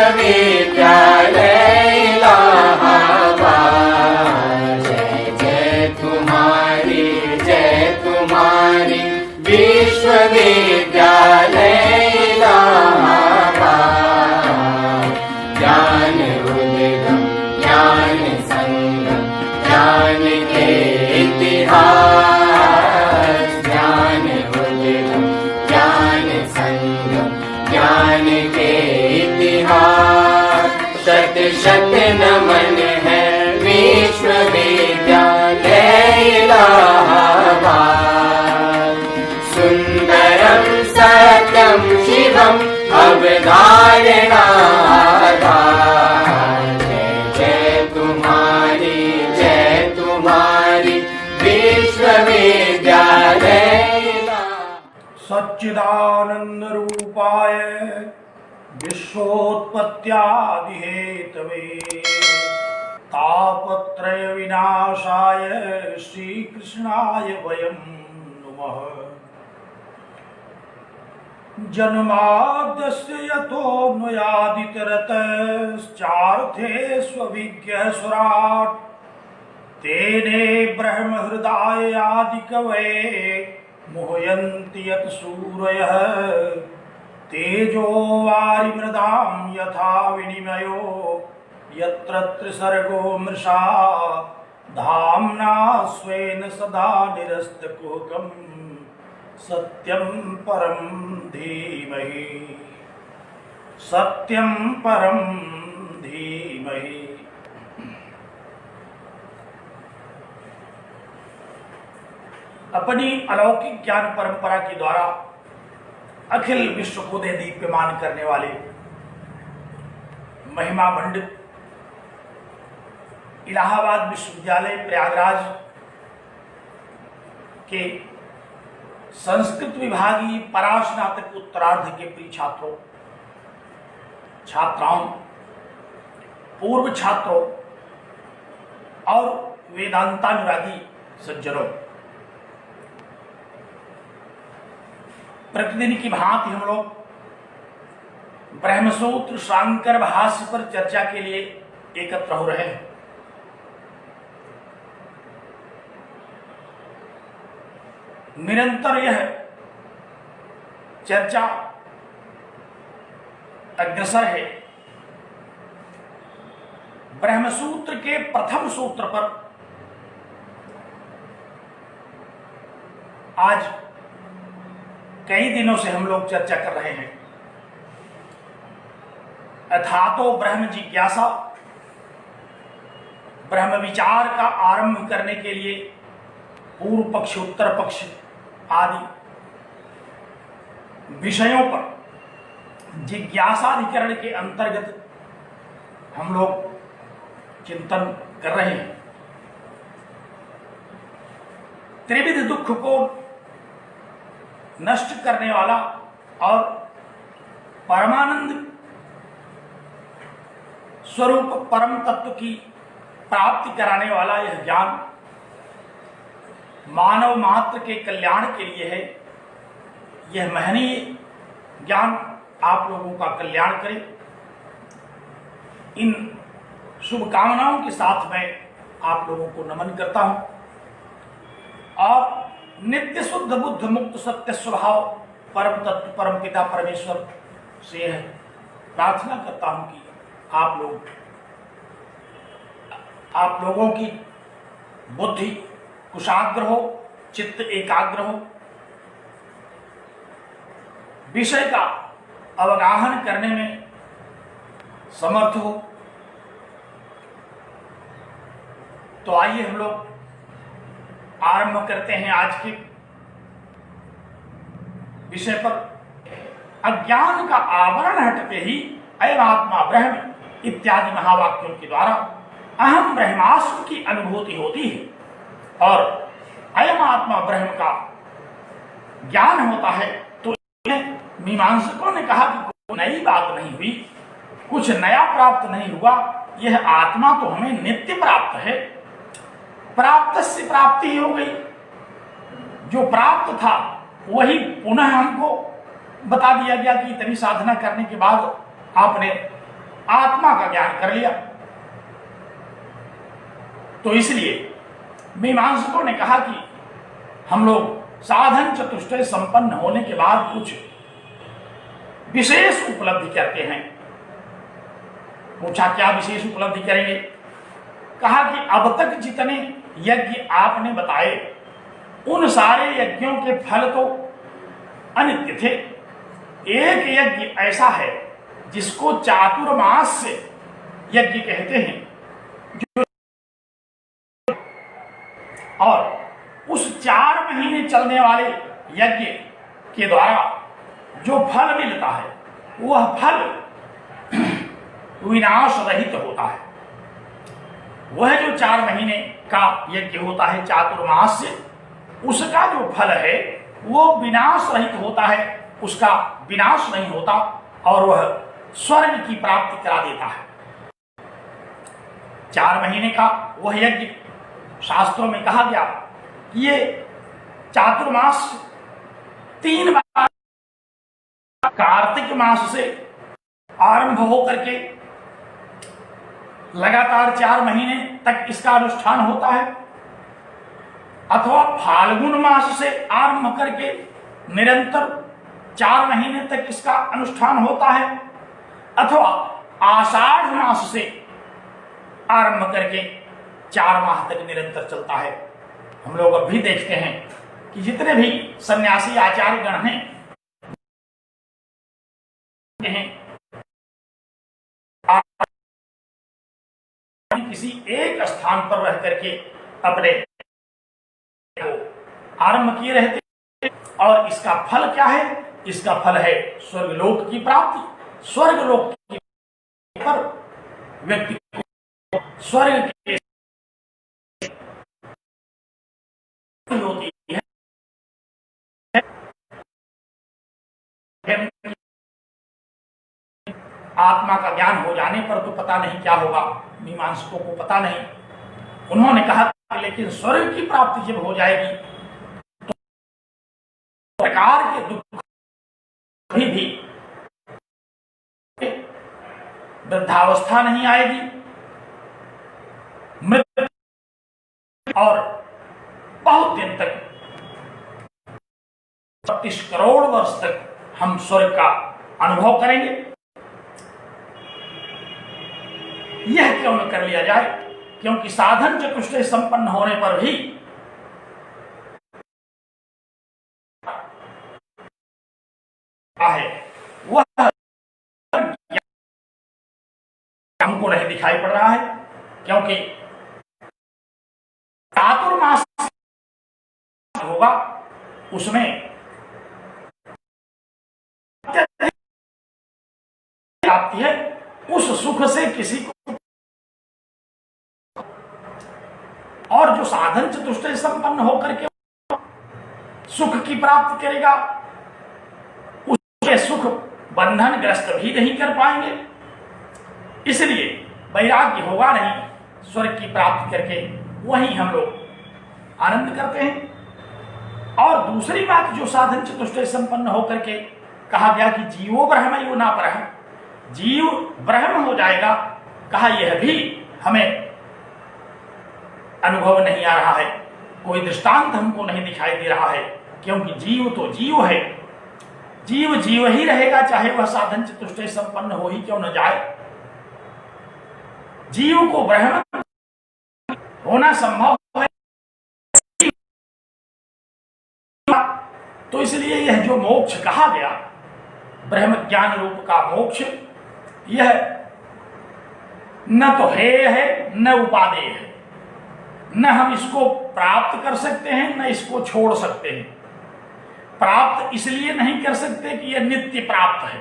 विश्वविद्यालय इलाहाबाद। जय तुम्हारी विश्वविद्यालय इलाहाबाद। ज्ञान उद्गम ज्ञान संगम ज्ञान के इतिहास। ज्ञान उद्गम ज्ञान संगम ज्ञान के इतिहास। शत शत नमन है विश्वविद्यालय इलाहाबाद। सुंदरम सत्यम शिवम अवधारणाधार। जय तुम्हारी विश्वविद्यालय। सच्चिदानंद रूपाय विश्वोत्पत्त्यादि हेतवे तापत्रय विनाशाय श्रीकृष्णाय वयं नुमः। जन्माद्यस्य यतोऽन्वयादितरतश्चार्थेष्वभिज्ञस्वराट् तेने ब्रह्महृदायादिकवये मोहयन्ति यत् सूरयः। तेजो वारिमृदां यथा विनिमयो यत्र त्रिसर्गो मृषा। धाम्ना स्वेन सदा निरस्तकुहकं सत्यं परं धीमहि। सत्यं परं धीमहि। अपनी अलौकिक ज्ञान परंपरा के द्वारा अखिल विश्व को दे दीप्यमान करने वाले महिमा मंडित इलाहाबाद विश्वविद्यालय प्रयागराज के संस्कृत विभागीय परास्नातक उत्तरार्ध के प्रिय छात्रों छात्राओं पूर्व छात्रों और वेदांतानुरागी सज्जनों, प्रतिदिन की भांति हम लोग ब्रह्मसूत्र शांकर भाष्य पर चर्चा के लिए एकत्र हो रहे हैं। निरंतर यह चर्चा अग्रसर है। ब्रह्मसूत्र के प्रथम सूत्र पर आज कई दिनों से हम लोग चर्चा कर रहे हैं। अथातो ब्रह्म जिज्ञासा, ब्रह्म विचार का आरंभ करने के लिए पूर्व पक्ष उत्तर पक्ष आदि विषयों पर जिज्ञासाधिकरण के अंतर्गत हम लोग चिंतन कर रहे हैं। त्रिविध दुख को नष्ट करने वाला और परमानंद स्वरूप परम तत्व की प्राप्ति कराने वाला यह ज्ञान मानव मात्र के कल्याण के लिए है। यह महनीय ज्ञान आप लोगों का कल्याण करे। इन शुभकामनाओं के साथ मैं आप लोगों को नमन करता हूं और नित्य शुद्ध बुद्ध मुक्त सत्य स्वभाव परम तत्व परम पिता परमेश्वर से प्रार्थना करता हूं कि आप लोगों की बुद्धि कुशाग्र हो, चित्त एकाग्र हो, विषय का अवगाहन करने में समर्थ हो। तो आइए हम लोग आरंभ करते हैं आज के विषय पर। अज्ञान का आवरण हटते ही अयम आत्मा ब्रह्म इत्यादि महावाक्यों के द्वारा अहम ब्रह्मास्म की अनुभूति होती है और अयम आत्मा ब्रह्म का ज्ञान होता है। तो मीमांसकों ने कहा कि कोई नई बात नहीं हुई, कुछ नया प्राप्त नहीं हुआ, यह आत्मा तो हमें नित्य प्राप्त है। प्राप्त से प्राप्ति ही हो गई। जो प्राप्त था वही पुनः हमको बता दिया गया कि इतनी साधना करने के बाद आपने आत्मा का ज्ञान कर लिया। तो इसलिए मीमांसकों ने कहा कि हम लोग साधन चतुष्टय संपन्न होने के बाद कुछ विशेष उपलब्धि करते हैं। पूछा क्या विशेष उपलब्धि करेंगे? कहा कि अब तक जितने यज्ञ आपने बताए उन सारे यज्ञों के फल तो अनित्य थे। एक यज्ञ ऐसा है जिसको चातुर्मास यज्ञ कहते हैं, जो और उस 4 महीने चलने वाले यज्ञ के द्वारा जो फल मिलता है वह फल विनाश रहित होता है। वह जो 4 महीने का यज्ञ होता है चातुर्मास से, उसका जो फल है वो विनाश रहित होता है, उसका विनाश नहीं होता और वह स्वर्ग की प्राप्ति करा देता है। 4 महीने का वह यज्ञ शास्त्रों में कहा गया कि ये चातुर्मास 3 बार कार्तिक मास से आरंभ होकर के लगातार 4 महीने तक इसका अनुष्ठान होता है, अथवा फाल्गुन मास से आरंभ करके निरंतर 4 महीने तक इसका अनुष्ठान होता है, अथवा आषाढ़ मास से आरंभ करके 4 माह तक निरंतर चलता है। हम लोग अब भी देखते हैं कि जितने भी सन्यासी आचार्य गण हैं किसी एक स्थान पर रह करके अपने आरंभ किए रहते, और इसका फल क्या है? इसका फल है स्वर्गलोक की प्राप्ति। स्वर्गलोक पर व्यक्ति को स्वर्ग की होती है। आत्मा का ज्ञान हो जाने पर तो पता नहीं क्या होगा, मीमांसकों को पता नहीं। उन्होंने कहा लेकिन स्वर्ग की प्राप्ति जब हो जाएगी तो प्रकार के दुख भी वृद्धावस्था नहीं आएगी, मृत्यु और बहुत दिन तक 36 करोड़ वर्ष तक हम स्वर्ग का अनुभव करेंगे। यह क्यों न कर लिया जाए? क्योंकि साधन चतुष्टय संपन्न होने पर भी है वह हमको नहीं दिखाई पड़ रहा है, क्योंकि चातुर्मास होगा उसमें प्राप्ति है, उस सुख से किसी को, और जो साधन चतुष्टय संपन्न होकर के सुख की प्राप्ति करेगा उसके सुख बंधन ग्रस्त भी नहीं कर पाएंगे। इसलिए वैराग्य होगा नहीं, स्वर्ग की प्राप्ति करके वहीं हम लोग आनंद करते हैं। और दूसरी बात जो साधन चतुष्टय संपन्न होकर के कहा गया कि जीवो ब्रह्म यो ना ब्रह्म, जीव ब्रह्म हो जाएगा, कहा यह भी हमें अनुभव नहीं आ रहा है, कोई दृष्टांत हमको नहीं दिखाई दे रहा है, क्योंकि जीव तो जीव है, जीव जीव ही रहेगा चाहे वह साधन चतुष्टय संपन्न हो ही क्यों न जाए। जीव को ब्रह्म होना संभव है, तो इसलिए यह जो मोक्ष कहा गया ब्रह्म ज्ञान रूप का मोक्ष, यह न तो है न उपादेय है, न हम इसको प्राप्त कर सकते हैं न इसको छोड़ सकते हैं। प्राप्त इसलिए नहीं कर सकते कि यह नित्य प्राप्त है,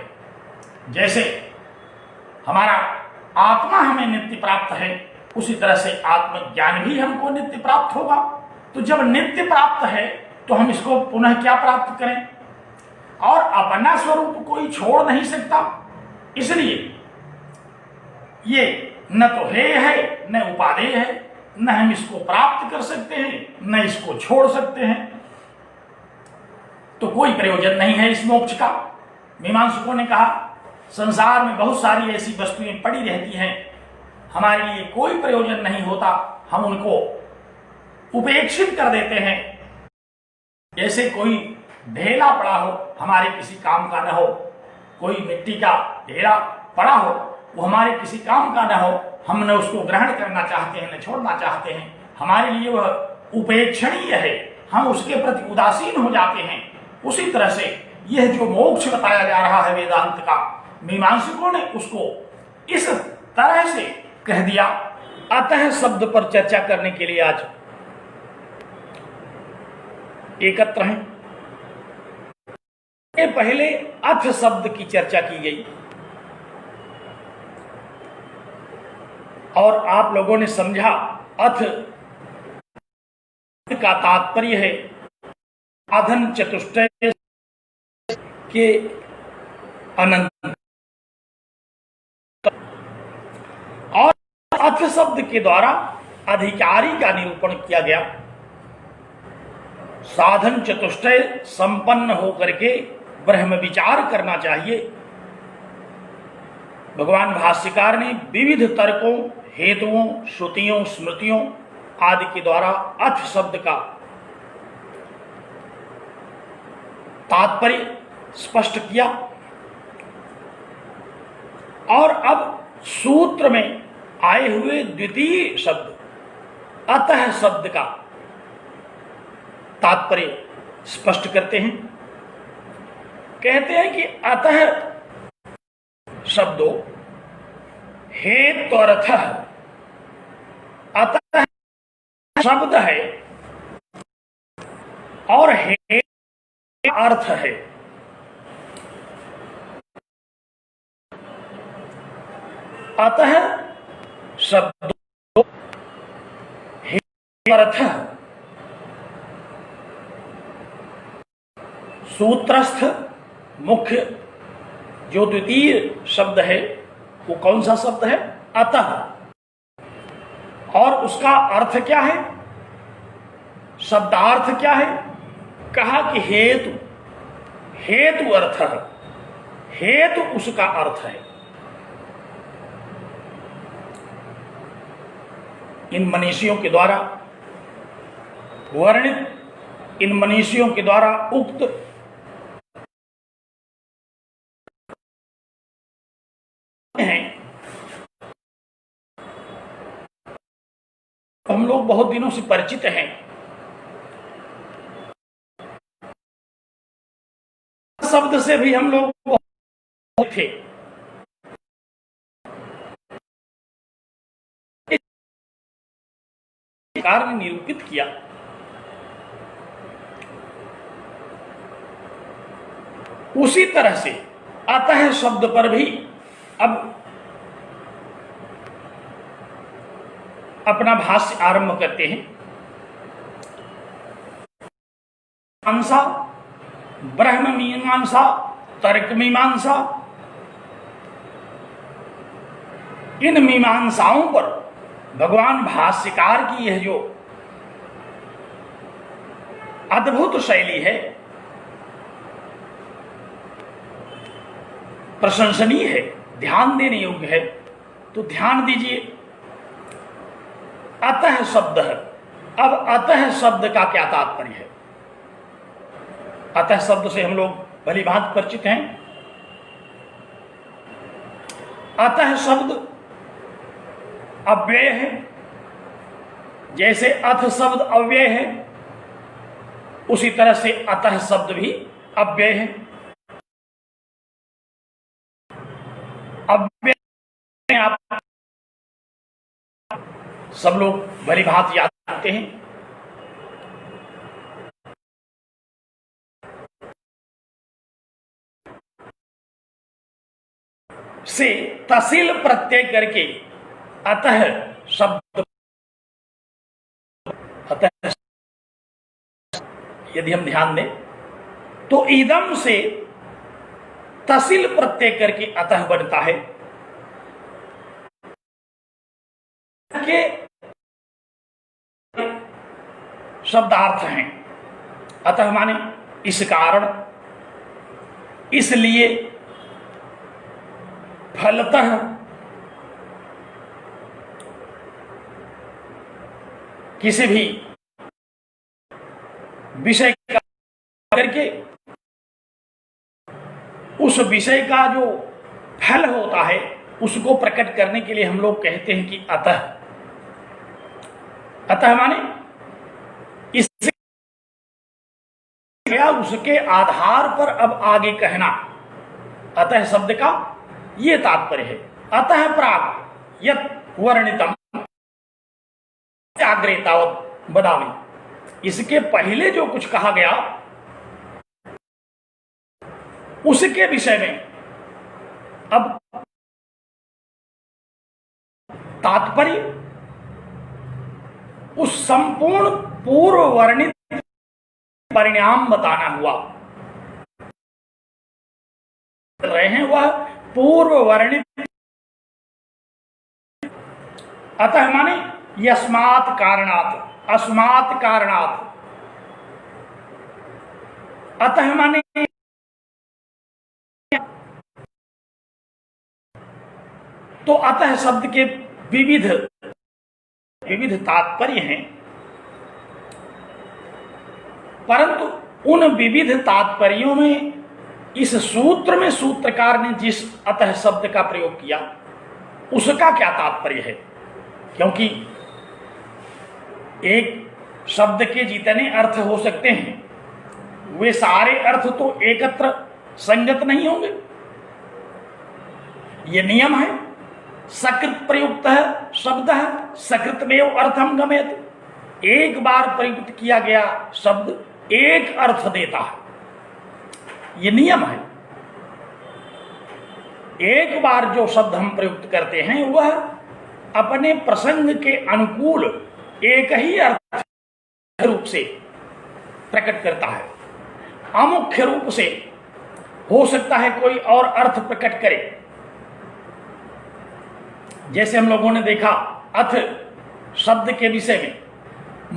जैसे हमारा आत्मा हमें नित्य प्राप्त है उसी तरह से आत्मज्ञान भी हमको नित्य प्राप्त होगा। तो जब नित्य प्राप्त है तो हम इसको पुनः क्या प्राप्त करें, और अपना स्वरूप कोई छोड़ नहीं सकता, इसलिए ये न तो है न उपादेय है, न हम इसको प्राप्त कर सकते हैं न इसको छोड़ सकते हैं, तो कोई प्रयोजन नहीं है इस मोक्ष का। मीमांसकों ने कहा संसार में बहुत सारी ऐसी वस्तुएं पड़ी रहती हैं, हमारे लिए कोई प्रयोजन नहीं होता, हम उनको उपेक्षित कर देते हैं। जैसे कोई ढेला पड़ा हो, हमारे किसी काम का न हो, कोई मिट्टी का ढेला पड़ा हो, वो हमारे किसी काम का न हो, हम न उसको ग्रहण करना चाहते हैं, न छोड़ना चाहते हैं, हमारे लिए वह उपेक्षणीय है, हम उसके प्रति उदासीन हो जाते हैं। उसी तरह से यह जो मोक्ष बताया जा रहा है वेदांत का, मीमांसकों ने उसको इस तरह से कह दिया। अतः शब्द पर चर्चा करने के लिए आज एकत्र हैं। पहले अथ शब्द की चर्चा की गई और आप लोगों ने समझा अथ का तात्पर्य है साधन चतुष्टय के अनंत, और अथ शब्द के द्वारा अधिकारी का निरूपण किया गया। साधन चतुष्टय संपन्न होकर के ब्रह्म विचार करना चाहिए। भगवान भाष्यकार ने विविध तर्कों, हेतुओं, श्रुतियों, स्मृतियों आदि के द्वारा अथ शब्द का तात्पर्य स्पष्ट किया, और अब सूत्र में आए हुए द्वितीय शब्द अतः शब्द का तात्पर्य स्पष्ट करते हैं। कहते हैं कि अतः शब्दो हेत्वर्थः, अतः शब्द है और हे अर्थ है। अतः शब्द हेत्वर्थः, सूत्रस्थ मुख्य जो द्वितीय शब्द है वो कौन सा शब्द है? अतः। और उसका अर्थ क्या है? शब्दार्थ क्या है? कहा कि हेतु, हेतु अर्थ है, हेतु उसका अर्थ है। इन मनीषियों के द्वारा वर्णित, इन मनीषियों के द्वारा उक्त हैं, हम लोग बहुत दिनों से परिचित हैं। शब्द से भी हम लोग बहुत थे। कार ने निरूपित किया। उसी तरह से अतः शब्द पर भी अब अपना भाष्य आरंभ करते हैं। मीमांसा, ब्रह्म मीमांसा, तर्क मीमांसा, इन मीमांसाओं पर भगवान भाष्यकार की यह जो अद्भुत शैली है प्रशंसनीय है, ध्यान देने योग्य है। तो ध्यान दीजिए, अतः शब्द है। अब अतः शब्द का क्या तात्पर्य है? अतः शब्द से हम लोग भली भांति परिचित हैं। अतः शब्द अव्यय है, जैसे अथ शब्द अव्यय है उसी तरह से अतः शब्द भी अव्यय है। अव्यय आप सब लोग भली भांति याद रखते हैं। से तहसील प्रत्यय करके अतः शब्द, अतः यदि हम ध्यान दें तो इदम से तहसील प्रत्यय करके अतः बनता है। के शब्दार्थ हैं। अतः माने इस कारण, इसलिए, फलतः किसी भी विषय का करके उस विषय का जो फल होता है उसको प्रकट करने के लिए हम लोग कहते हैं कि अतः। अतः माने इससे उसके आधार पर अब आगे कहना, अतः शब्द का ये तात्पर्य है। अतः प्राग यत् वर्णितम अग्रे तावत् बदामि, इसके पहले जो कुछ कहा गया उसके विषय में अब तात्पर्य उस संपूर्ण पूर्व वर्णित परिणाम बताना हुआ। रहे हैं वह पूर्व वर्णित। अतः माने यस्मात् कारणात्, अस्मात् कारणात्। अतः माने तो अतः शब्द के विविध विविध तात्पर्य हैं, परंतु उन विविध तात्पर्यों में इस सूत्र में सूत्रकार ने जिस अतः शब्द का प्रयोग किया उसका क्या तात्पर्य है। क्योंकि एक शब्द के जितने अर्थ हो सकते हैं वे सारे अर्थ तो एकत्र संगत नहीं होंगे। ये नियम है, सकृत प्रयुक्त है शब्द है सकृतमेव अर्थम गमेत। एक बार प्रयुक्त किया गया शब्द एक अर्थ देता है, ये नियम है। एक बार जो शब्द हम प्रयुक्त करते हैं वह अपने प्रसंग के अनुकूल एक ही अर्थ रूप से प्रकट करता है। अमुख्य रूप से हो सकता है कोई और अर्थ प्रकट करे। जैसे हम लोगों ने देखा अथ शब्द के विषय में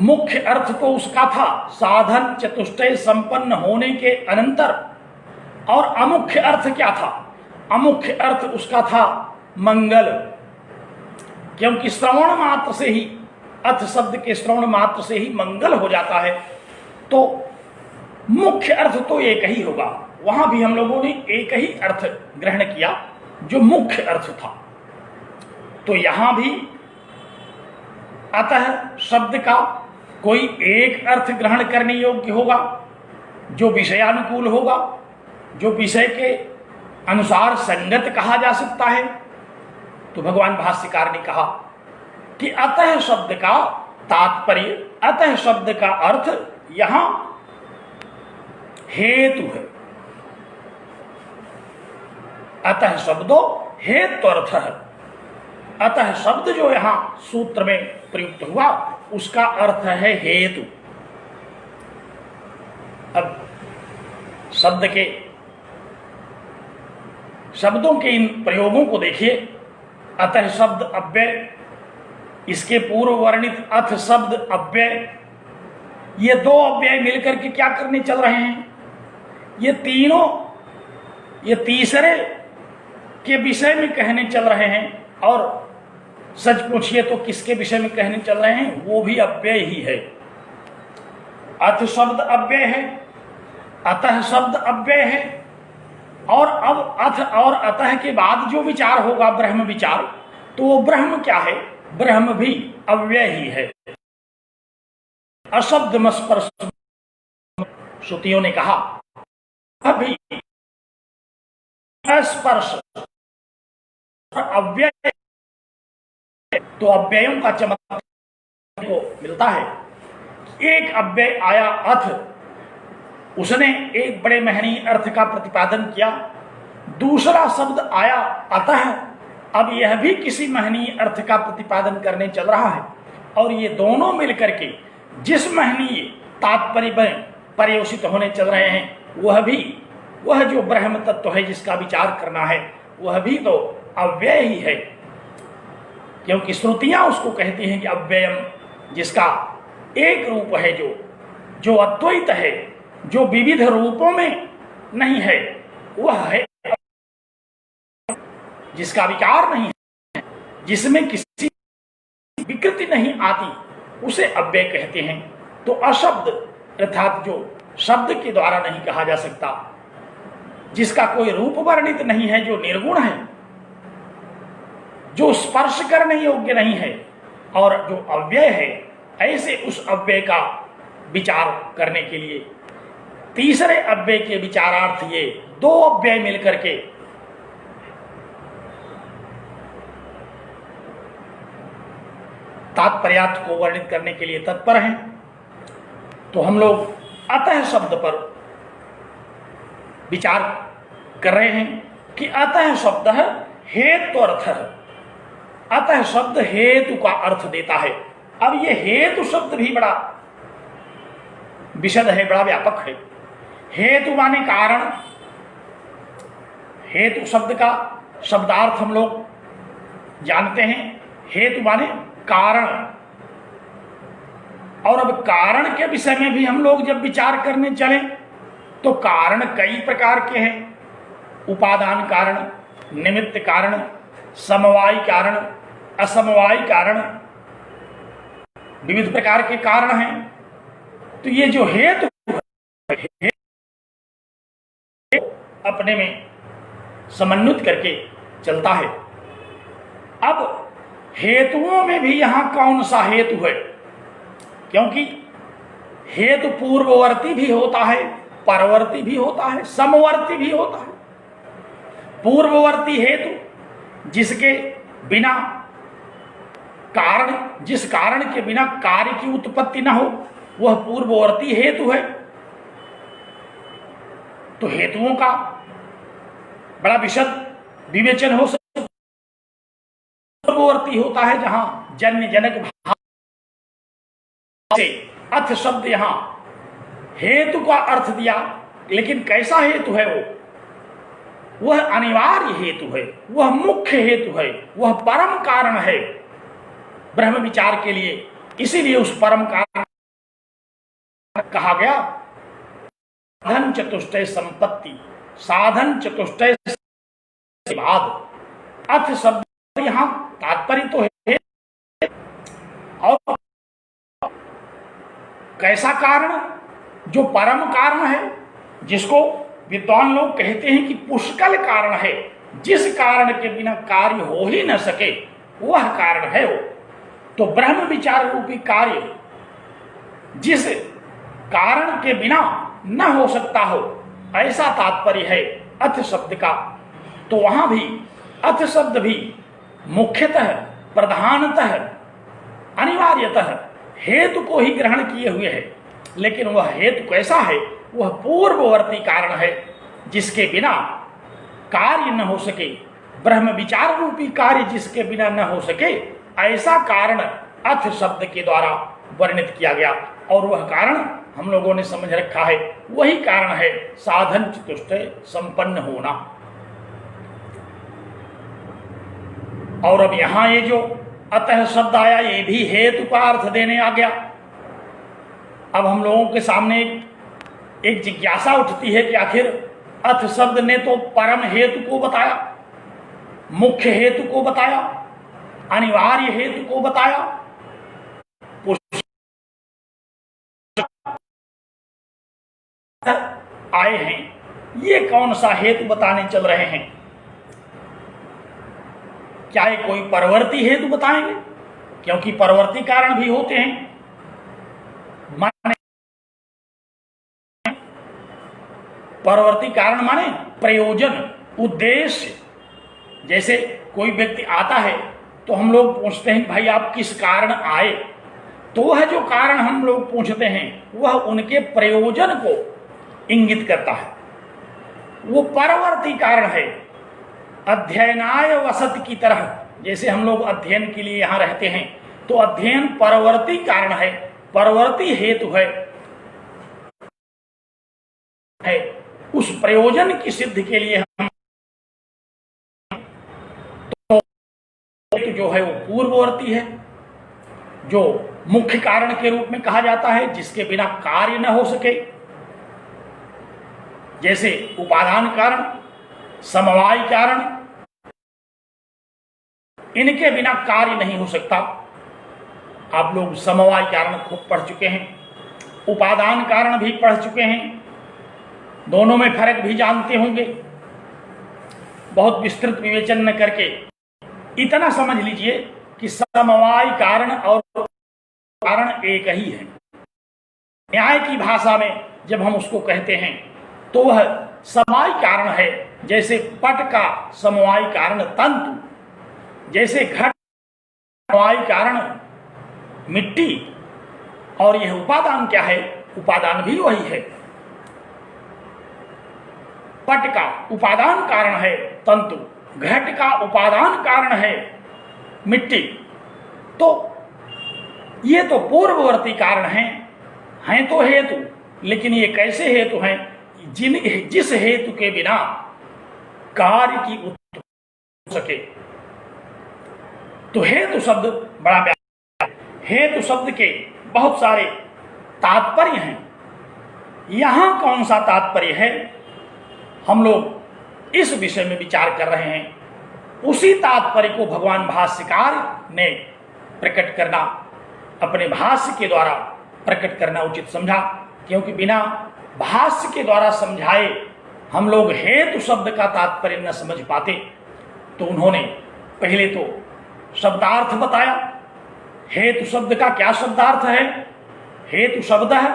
मुख्य अर्थ तो उसका था साधन चतुष्टय संपन्न होने के अनंतर, और अमुख्य अर्थ क्या था? अमुख्य अर्थ उसका था मंगल। क्योंकि श्रवण मात्र से ही, अथ शब्द के श्रवण मात्र से ही मंगल हो जाता है, तो मुख्य अर्थ तो एक ही होगा। वहां भी हम लोगों ने एक ही अर्थ ग्रहण किया जो मुख्य अर्थ था। तो यहां भी अतः शब्द का कोई एक अर्थ ग्रहण करने योग्य होगा जो विषयानुकूल होगा, जो विषय के अनुसार संगत कहा जा सकता है। तो भगवान भाष्यकार ने कहा कि अतः शब्द का तात्पर्य, अतः शब्द का अर्थ यहां हेतु है। अतः शब्दों हेतु अर्थ है। अतः शब्द जो यहां सूत्र में प्रयुक्त हुआ उसका अर्थ है हेतु। अब शब्दों के इन प्रयोगों को देखिए। अतः शब्द अव्यय, इसके पूर्व वर्णित अथ शब्द अव्यय, ये दो अव्यय मिलकर के क्या करने चल रहे हैं? ये तीनों, ये तीसरे के विषय में कहने चल रहे हैं। और सच पूछिए तो किसके विषय में कहने चल रहे हैं? वो भी अव्यय ही है। अथ शब्द अव्यय है, अतः शब्द अव्यय है, और अब अथ और अतः के बाद जो विचार होगा ब्रह्म विचार, तो वो ब्रह्म क्या है? ब्रह्म भी अव्यय ही है। अशब्द स्पर्श, श्रुतियों ने कहा अभी स्पर्श अव्यय, तो अव्ययों का चमत्कार को मिलता है। एक अव्यय आया अथ, उसने एक बड़े महनीय अर्थ का प्रतिपादन किया। दूसरा शब्द आया अतः, अब यह भी किसी महनीय अर्थ का प्रतिपादन करने चल रहा है। और ये दोनों मिलकर के जिस महनीय तात्पर्य में पर्योषित होने चल रहे हैं वह जो ब्रह्म तत्व है जिसका विचार करना है वह भी तो अव्यय ही है। क्योंकि श्रुतियां उसको कहती हैं कि अव्ययम, जिसका एक रूप है, जो अद्वैत है, जो विविध रूपों में नहीं है, वह है। जिसका विकार नहीं है, जिसमें किसी विकृति नहीं आती, उसे अव्यय कहते हैं। तो अशब्द अर्थात जो शब्द के द्वारा नहीं कहा जा सकता, जिसका कोई रूप वर्णित नहीं है, जो निर्गुण है, जो स्पर्श करने योग्य नहीं है और जो अव्यय है, ऐसे उस अव्यय का विचार करने के लिए तीसरे अव्यय के विचारार्थ ये दो अव्यय मिलकर के तात्पर्यार्थ को वर्णित करने के लिए तत्पर हैं। तो हम लोग अतः शब्द पर विचार कर रहे हैं कि अतः शब्द है हेतु अर्थ है। अतः शब्द हेतु का अर्थ देता है। अब ये हेतु शब्द भी बड़ा विशद है, बड़ा व्यापक है। हेतु माने कारण। हेतु शब्द का शब्दार्थ हम लोग जानते हैं, हेतु माने कारण। और अब कारण के विषय में भी हम लोग जब विचार करने चले तो कारण कई प्रकार के हैं। उपादान कारण, निमित्त कारण, समवायी कारण, असमवायी कारण, विविध प्रकार के कारण हैं। तो ये जो हेतु अपने में समन्वित करके चलता है। अब हेतुओं में भी यहां कौन सा हेतु है, क्योंकि हेतु पूर्ववर्ती भी होता है, परवर्ती भी होता है, समवर्ती भी होता है। पूर्ववर्ती हेतु जिसके बिना कारण, जिस कारण के बिना कार्य की उत्पत्ति न हो, वह पूर्ववर्ती हेतु है। तो हेतुओं का बड़ा विशद विवेचन हो सकता है। पूर्ववर्ती होता है जहां जन्य जनक भाव से अर्थ शब्द यहां हेतु का अर्थ दिया, लेकिन कैसा हेतु है वो? वह अनिवार्य हेतु है, वह मुख्य हेतु है, वह परम कारण है ब्रह्म विचार के लिए। इसीलिए उस परम कारण कहा गया साधन चतुष्टय संपत्ति। साधन चतुष्टय के बाद अर्थ शब्द यहां तात्पर्य तो है। और कैसा कारण? जो परम कारण है, जिसको विद्वान लोग कहते हैं कि पुष्कल कारण है, जिस कारण के बिना कार्य हो ही न सके, वह कारण है वो। तो ब्रह्म विचार रूपी कार्य जिस कारण के बिना न हो सकता हो, ऐसा तात्पर्य है अर्थ शब्द का। तो वहां भी अर्थ शब्द भी मुख्यतः, प्रधानतः, अनिवार्यतः हेतु को ही ग्रहण किए हुए है। लेकिन वह हेतु कैसा है? वह पूर्ववर्ती कारण है, जिसके बिना कार्य न हो सके, ब्रह्म विचार रूपी कार्य जिसके बिना न हो सके, ऐसा कारण अर्थ शब्द के द्वारा वर्णित किया गया। और वह कारण हम लोगों ने समझ रखा है, वही कारण है साधन चतुष्टय संपन्न होना। और अब यहां ये जो अतः शब्द आया, ये भी हेतु का अर्थ देने आ गया। अब हम लोगों के सामने एक जिज्ञासा उठती है कि आखिर अर्थ शब्द ने तो परम हेतु को बताया, मुख्य हेतु को बताया, अनिवार्य हेतु को बताया, आए हैं, ये कौन सा हेतु बताने चल रहे हैं? क्या ये कोई परवर्ती हेतु बताएंगे? क्योंकि परवर्ती कारण भी होते हैं। माने परवर्ती कारण माने प्रयोजन, उद्देश्य। जैसे कोई व्यक्ति आता है तो हम लोग पूछते हैं भाई आप किस कारण आए, तो वह जो कारण हम लोग पूछते हैं वह उनके प्रयोजन को इंगित करता है, वो परवर्ती कारण है। अध्ययनाय वसत की तरह, जैसे हम लोग अध्ययन के लिए यहां रहते हैं तो अध्ययन परवर्ती कारण है, परवर्ती हेतु है उस प्रयोजन की सिद्धि के लिए हम तो जो है वो पूर्ववर्ती है, जो मुख्य कारण के रूप में कहा जाता है, जिसके बिना कार्य न हो सके। जैसे उपादान कारण, समवाय कारण, इनके बिना कार्य नहीं हो सकता। आप लोग समवाय कारण खूब पढ़ चुके हैं, उपादान कारण भी पढ़ चुके हैं, दोनों में फर्क भी जानते होंगे। बहुत विस्तृत विवेचन न करके इतना समझ लीजिए कि समवाय कारण और कारण एक ही है। न्याय की भाषा में जब हम उसको कहते हैं तो वह समवाय कारण है, जैसे पट का समवाय कारण तंतु, जैसे घट समवाय कारण मिट्टी, और यह उपादान क्या है? उपादान भी वही है। पट का उपादान कारण है तंतु, घट का उपादान कारण है मिट्टी। तो ये तो पूर्ववर्ती कारण हैं तो हेतु, लेकिन ये कैसे हेतु हैं? जिस हेतु के बिना कार्य की उत्पत्ति हो सके। तो हेतु शब्द बड़ा व्यापक है। हेतु शब्द के बहुत सारे तात्पर्य हैं। यहां कौन सा तात्पर्य है, हम लोग इस विषय में विचार कर रहे हैं। उसी तात्पर्य को भगवान भाष्यकार ने प्रकट करना, अपने भाष्य के द्वारा प्रकट करना उचित समझा, क्योंकि बिना भाष्य के द्वारा समझाए हम लोग हेतु शब्द का तात्पर्य न समझ पाते। तो उन्होंने पहले तो शब्दार्थ बताया। हेतु शब्द का क्या शब्दार्थ है? हेतु शब्द है,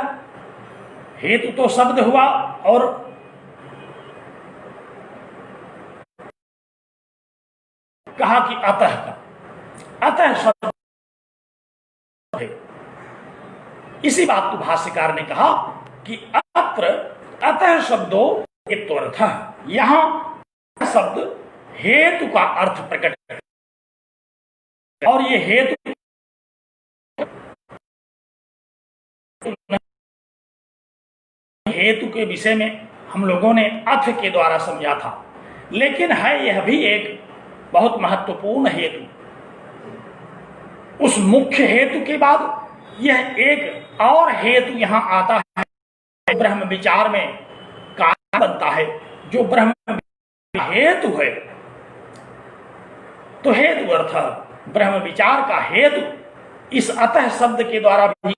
हेतु तो शब्द हुआ, और कहा कि अतः का, अतः शब्द है। इसी बात को भाष्यकार ने कहा कि अत्र अतः शब्दों हेत्वर्थ, यहां शब्द हेतु का अर्थ प्रकट है। और ये हेतु के विषय में हम लोगों ने अथ के द्वारा समझा था, लेकिन है यह भी एक बहुत महत्वपूर्ण हेतु। उस मुख्य हेतु के बाद यह एक और हेतु यहां आता है, ब्रह्म विचार में कारण बनता है, जो ब्रह्म हेतु है। तो हेतु अर्थ ब्रह्म विचार का हेतु इस अतः शब्द के द्वारा भी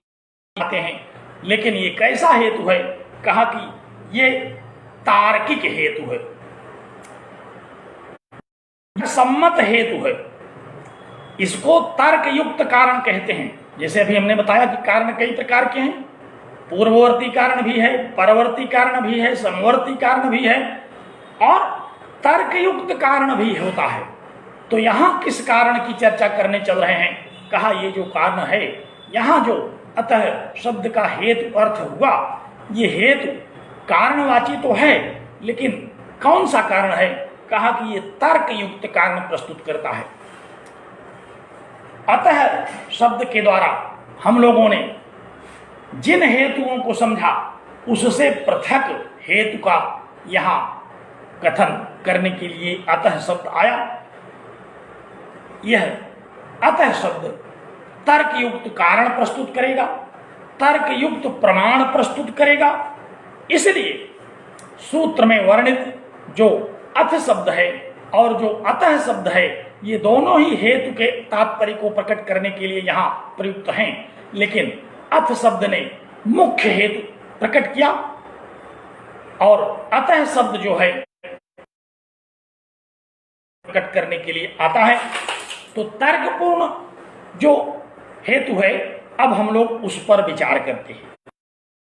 आते हैं। लेकिन ये कैसा हेतु है? कहा कि ये तार्किक हेतु है, सम्मत हेतु है। इसको तर्क युक्त कारण कहते हैं। जैसे अभी हमने बताया कि कारण कई प्रकार के हैं, पूर्ववर्ती कारण भी है, परवर्ती कारण भी है, समवर्ती कारण भी है, और तर्कयुक्त कारण भी होता है। तो यहां किस कारण की चर्चा करने चल रहे हैं? कहा ये जो कारण है, यहां जो अतः शब्द का हेतु अर्थ हुआ, ये हेतु कारणवाची तो है, लेकिन कौन सा कारण है? कहा कि ये तर्कयुक्त कारण प्रस्तुत करता है। अतः शब्द के द्वारा हम लोगों ने जिन हेतुओं को समझा, उससे पृथक हेतु का यहां कथन करने के लिए अतः शब्द आया। यह अतः शब्द तर्कयुक्त कारण प्रस्तुत करेगा, तर्कयुक्त प्रमाण प्रस्तुत करेगा। इसलिए सूत्र में वर्णित जो अथ शब्द है और जो अतः शब्द है, ये दोनों ही हेतु के तात्पर्य को प्रकट करने के लिए यहाँ प्रयुक्त हैं। लेकिन अथ शब्द ने मुख्य हेतु प्रकट किया, और अतः शब्द जो है प्रकट करने के लिए आता है। तो तर्कपूर्ण जो हेतु है, अब हम लोग उस पर विचार करते हैं।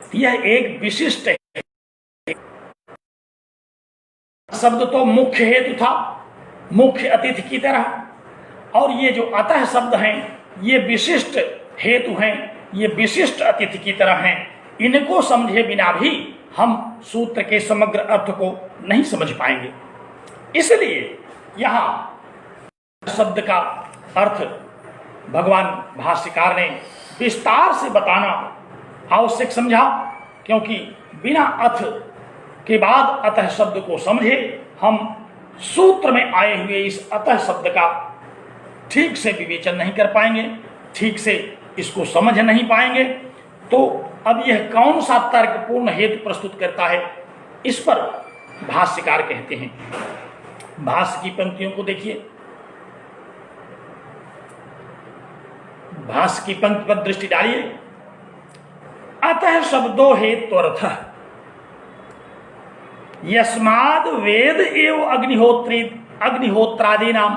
यह एक विशिष्ट शब्द तो मुख्य हेतु था, मुख्य अतिथि की तरह, और ये जो अतः शब्द हैं, ये विशिष्ट हेतु हैं, ये विशिष्ट अतिथि की तरह हैं। इनको समझे बिना भी हम सूत्र के समग्र अर्थ को नहीं समझ पाएंगे। इसलिए यहां शब्द का अर्थ भगवान भाष्यकार ने विस्तार से बताना आवश्यक समझा, क्योंकि बिना अथ के बाद अतः शब्द को समझे हम सूत्र में आए हुए इस अतः शब्द का ठीक से विवेचन नहीं कर पाएंगे, ठीक से इसको समझ नहीं पाएंगे। तो अब यह कौन सा तर्कपूर्ण हेतु प्रस्तुत करता है, इस पर भाष्यकार कहते हैं। भाष्य की पंक्तियों को देखिए। भाष्य की पंक्ति पर दृष्टि डालिए। अतः शब्दो हेत्वर्थ यस्माद् वेद एव अग्निहोत्रादि नाम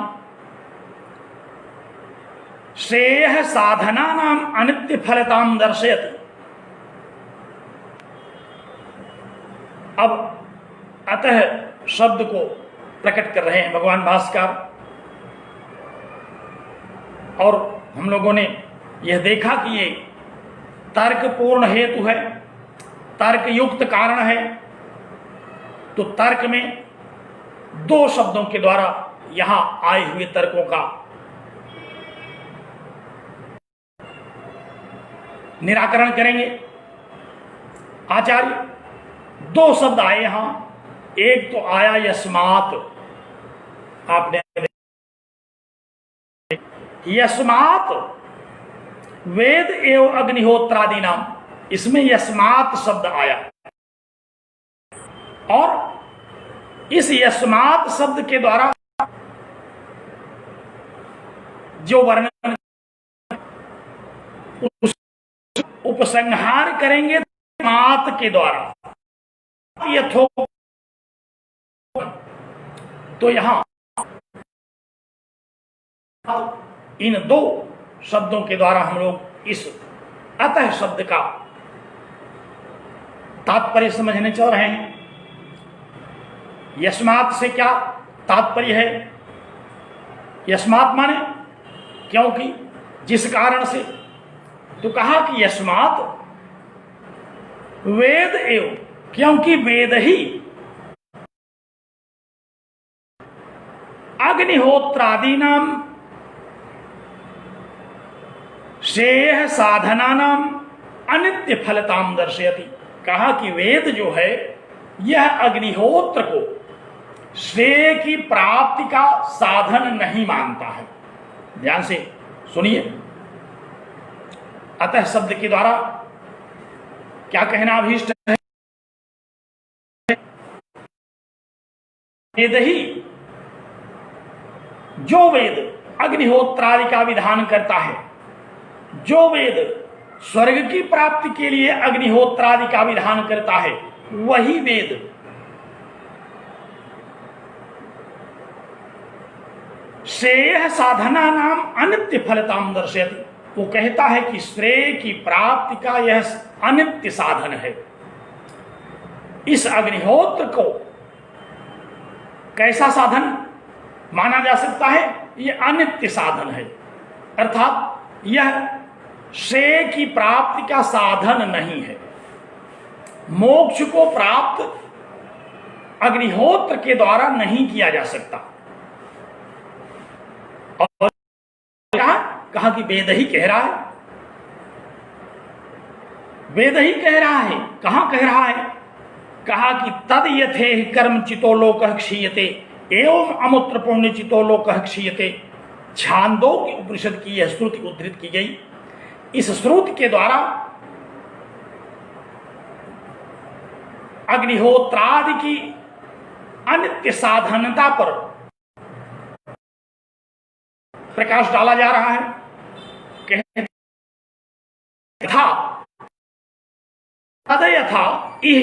श्रेयः साधना नाम अनित्य फलताम दर्शयति। अब अतः शब्द को प्रकट कर रहे हैं भगवान भास्कर, और हम लोगों ने यह देखा कि ये तर्कपूर्ण हेतु है, तर्क युक्त कारण है। तो तर्क में दो शब्दों के द्वारा यहां आए हुए तर्कों का निराकरण करेंगे आचार्य। दो शब्द आए यहां, एक तो आया यस्मात्, आपने यस्मात् वेद एवं अग्निहोत्रादि नाम, इसमें यस्मात् शब्द आया, और इस यस्मात् शब्द के द्वारा जो वर्णन उपसंहार करेंगे मात के द्वारा यथो, तो यहां इन दो शब्दों के द्वारा हम लोग इस अतः शब्द का तात्पर्य समझने चल रहे हैं। यस्मात् से क्या तात्पर्य है? यस्मात् माने क्योंकि, जिस कारण से। तो कहा कि यस्मात् वेद एव, क्योंकि वेद ही अग्निहोत्रादि नाम श्रेय साधना नाम अनित्य फलताम दर्शयति। कहा कि वेद जो है यह अग्निहोत्र को श्रेय की प्राप्ति का साधन नहीं मानता है। ध्यान से सुनिए, अतः शब्द के द्वारा क्या कहना अभीष्ट है? वेद ही, जो वेद अग्निहोत्रादि का विधान करता है, जो वेद स्वर्ग की प्राप्ति के लिए अग्निहोत्रादि का विधान करता है, वही वेद श्रेय साधना नाम अनित्य फलताम दर्शयति। वो कहता है कि श्रेय की प्राप्ति का यह अनित्य साधन है। इस अग्निहोत्र को कैसा साधन माना जा सकता है? यह अनित्य साधन है, अर्थात यह श्रेय की प्राप्ति का साधन नहीं है। मोक्ष को प्राप्त अग्निहोत्र के द्वारा नहीं किया जा सकता। और कहा कि वेद ही कह रहा है, वेद ही कह रहा है। कहां कह रहा है? कहा कि तद यथे कर्म चितो लोकः क्षीयते एवं अमूत्र पुण्य चितो लोकः क्षीयते। छांदोग्य उपनिषद की यह श्रुति उद्धृत की गई। इस श्रुति के द्वारा अग्निहोत्रादि की अनित्य साधनता पर प्रकाश डाला जा रहा है। यथा तदयथा इह,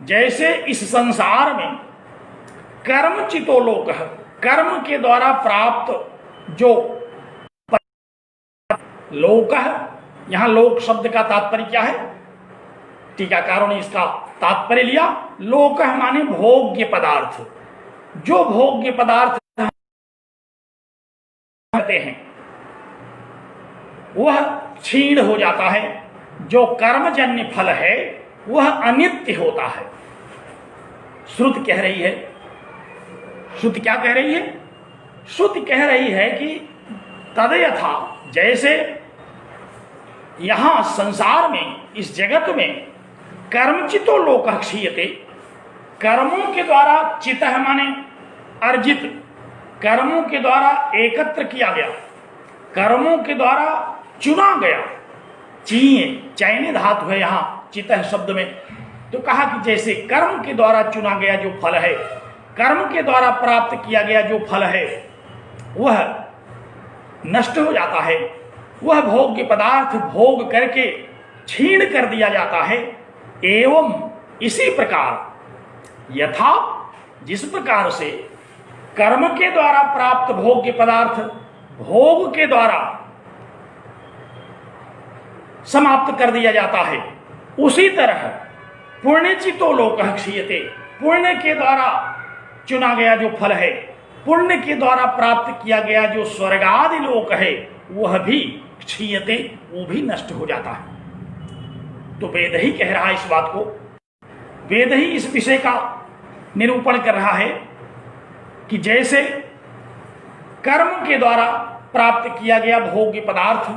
जैसे इस संसार में कर्म चितो लोक, कर्म के द्वारा प्राप्त जो लोक है, यहां लोक शब्द का तात्पर्य क्या है? टीकाकारों ने इसका तात्पर्य लिया, लोक माने भोग्य पदार्थ। जो भोग्य पदार्थ कहते हैं वह क्षीण हो जाता है। जो कर्मजन्य फल है वह अनित्य होता है। श्रुति कह रही है, श्रुति क्या कह रही है? श्रुति कह रही है कि तदयथा, जैसे यहां संसार में, इस जगत में कर्मचितो लोकः क्षीयते, कर्मों के द्वारा, चितः माने अर्जित, कर्मों के द्वारा एकत्र किया गया, कर्मों के द्वारा चुना गया, चीये, चयने धातु है यहां चितः शब्द में। तो कहा कि जैसे कर्म के द्वारा चुना गया जो फल है, कर्म के द्वारा प्राप्त किया गया जो फल है, वह नष्ट हो जाता है, वह भोग्य पदार्थ भोग करके छीण कर दिया जाता है। एवं इसी प्रकार यथा जिस प्रकार से कर्म के द्वारा प्राप्त भोग्य पदार्थ भोग के द्वारा समाप्त कर दिया जाता है, उसी तरह पुण्यचितो लोकः क्षीयते, पुण्य के द्वारा चुना गया जो फल है, पुण्य के द्वारा प्राप्त किया गया जो स्वर्गादि लोक है, वह भी क्षीयते, वो भी नष्ट हो जाता है। तो वेद ही कह रहा है इस बात को, वेद ही इस विषय का निरूपण कर रहा है कि जैसे कर्म के द्वारा प्राप्त किया गया भोग्य पदार्थ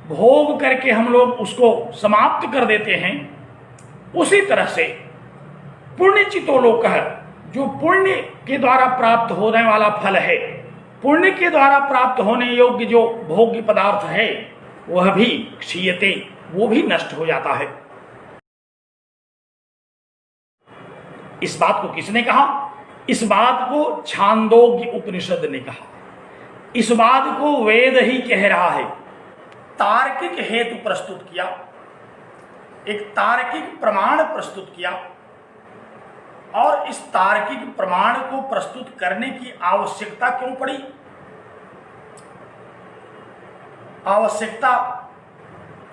भोग करके हम लोग उसको समाप्त कर देते हैं, उसी तरह से पुण्यचितो लोकः, जो पुण्य के द्वारा प्राप्त होने वाला फल है, पुण्य के द्वारा प्राप्त होने योग्य जो भोग्य पदार्थ है, वह भी क्षीयते, वो भी नष्ट हो जाता है। इस बात को किसने कहा? इस बात को छांदोग्य उपनिषद ने कहा। इस बात को वेद ही कह रहा है। तार्किक हेतु प्रस्तुत किया, एक तार्किक प्रमाण प्रस्तुत किया, और इस तार्किक प्रमाण को प्रस्तुत करने की आवश्यकता क्यों पड़ी? आवश्यकता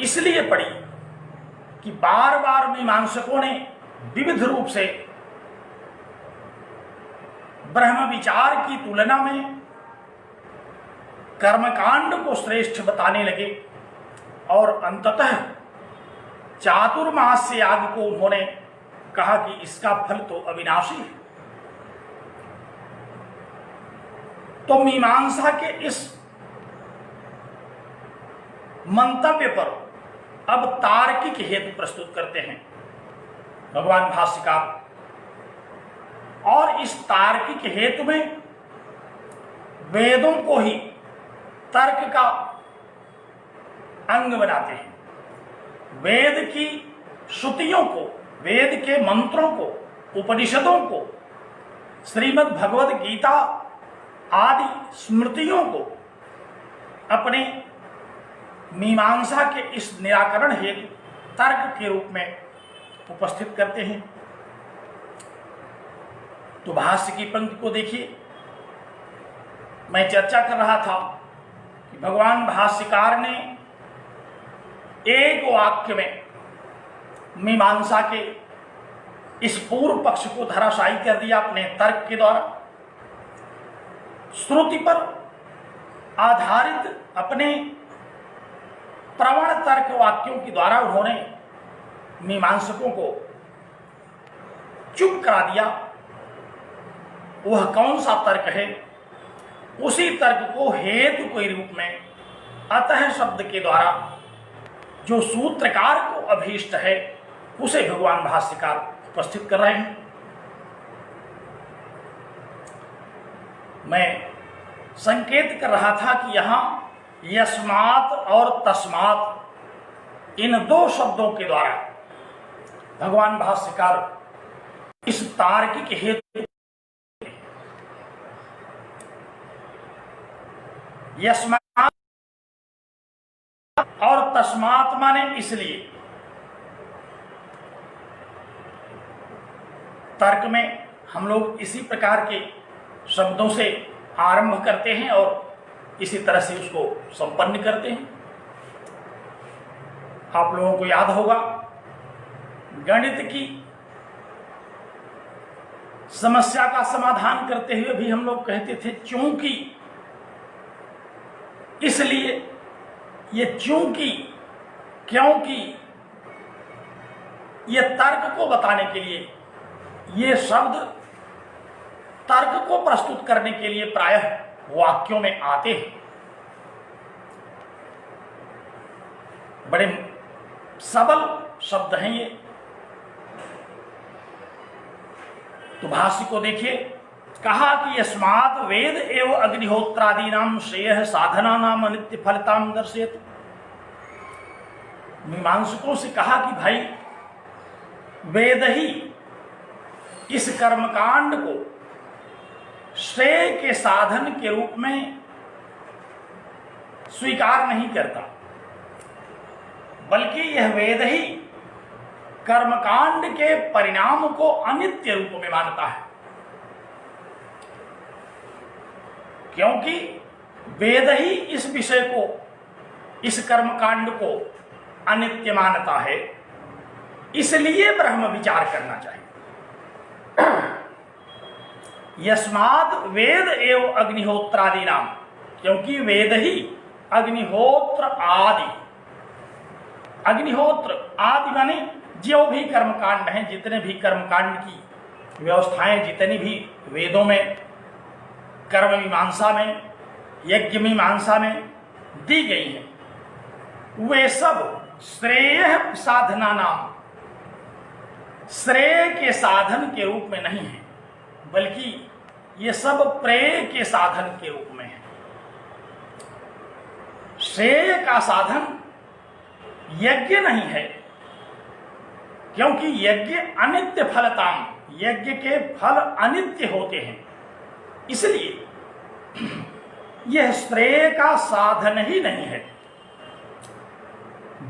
इसलिए पड़ी कि बार बार मीमांसकों ने विविध रूप से ब्रह्म विचार की तुलना में कर्मकांड को श्रेष्ठ बताने लगे, और अंततः चातुर्मास्य याग को उन्होंने कहा कि इसका फल तो अविनाशी है। तो मीमांसा के इस मंतव्य पर अब तार्किक हेतु प्रस्तुत करते हैं भगवान भाष्यकार, और इस तार्किक हेतु में वेदों को ही तर्क का अंग बनाते हैं। वेद की श्रुतियों को, वेद के मंत्रों को, उपनिषदों को, श्रीमद् भगवद गीता आदि स्मृतियों को अपने मीमांसा के इस निराकरण हेतु तर्क के रूप में उपस्थित करते हैं। तो भाष्य की पंक्ति को देखिए, मैं चर्चा कर रहा था कि भगवान भाष्यकार ने एक वाक्य में मीमांसा के इस पूर्व पक्ष को धराशायी कर दिया अपने तर्क के द्वारा। श्रुति पर आधारित अपने प्रवण तर्क वाक्यों के द्वारा उन्होंने मीमांसकों को चुप करा दिया। वह कौन सा तर्क है? उसी तर्क को हेतु के रूप में अतः शब्द के द्वारा जो सूत्रकार को अभीष्ट है, उसे भगवान भाष्यकार उपस्थित कर रहे हैं। मैं संकेत कर रहा था कि यहां यस्मात् और तस्मात् इन दो शब्दों के द्वारा भगवान भाष्यकार इस तार्किक हेतु, यस्मात् और तस्मात् माने इसलिए, तर्क में हम लोग इसी प्रकार के शब्दों से आरंभ करते हैं और इसी तरह से उसको संपन्न करते हैं। आप लोगों को याद होगा, गणित की समस्या का समाधान करते हुए भी हम लोग कहते थे चूंकि, इसलिए, ये चूंकि, क्योंकि, ये तर्क को बताने के लिए, ये शब्द तर्क को प्रस्तुत करने के लिए प्रायः वाक्यों में आते हैं। बड़े सबल शब्द हैं ये। तो भाष्य को देखिए, कहा कि यस्मात् वेद एवं अग्निहोत्रादीनां श्रेयः साधनानां अनित्य फलतां दर्शयति। मीमांसकों से कहा कि भाई वेद ही इस कर्मकांड को श्रेय के साधन के रूप में स्वीकार नहीं करता, बल्कि यह वेद ही कर्मकांड के परिणाम को अनित्य रूप में मानता है। क्योंकि वेद ही इस विषय को, इस कर्मकांड को अनित्य मानता है, इसलिए ब्रह्म विचार करना चाहिए। यस्मात् वेद एव अग्निहोत्रादि नाम, क्योंकि वेद ही अग्निहोत्र आदि, अग्निहोत्र आदि माने जो भी कर्मकांड हैं, जितने भी कर्मकांड की व्यवस्थाएं जितनी भी वेदों में, कर्म मीमांसा में, यज्ञ मीमांसा में दी गई हैं, वे सब श्रेय साधना नाम, श्रेय के साधन के रूप में नहीं है, बल्कि ये सब प्रेय के साधन के रूप में है। श्रेय का साधन यज्ञ नहीं है, क्योंकि यज्ञ अनित्य फलताम, यज्ञ के फल अनित्य होते हैं, इसलिए यह श्रेय का साधन ही नहीं है।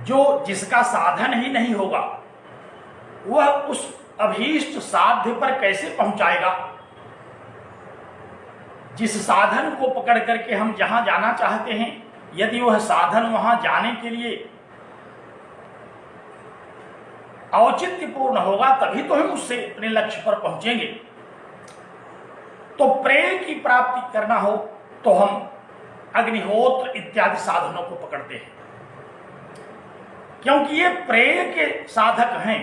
जो जिसका साधन ही नहीं होगा, वह उस अभीष्ट साध्य पर कैसे पहुंचाएगा? जिस साधन को पकड़ करके हम जहां जाना चाहते हैं, यदि वह साधन वहां जाने के लिए औचित्यपूर्ण होगा, तभी तो हम उससे अपने लक्ष्य पर पहुंचेंगे। तो प्रेय की प्राप्ति करना हो तो हम अग्निहोत्र इत्यादि साधनों को पकड़ते हैं, क्योंकि ये प्रेय के साधक हैं।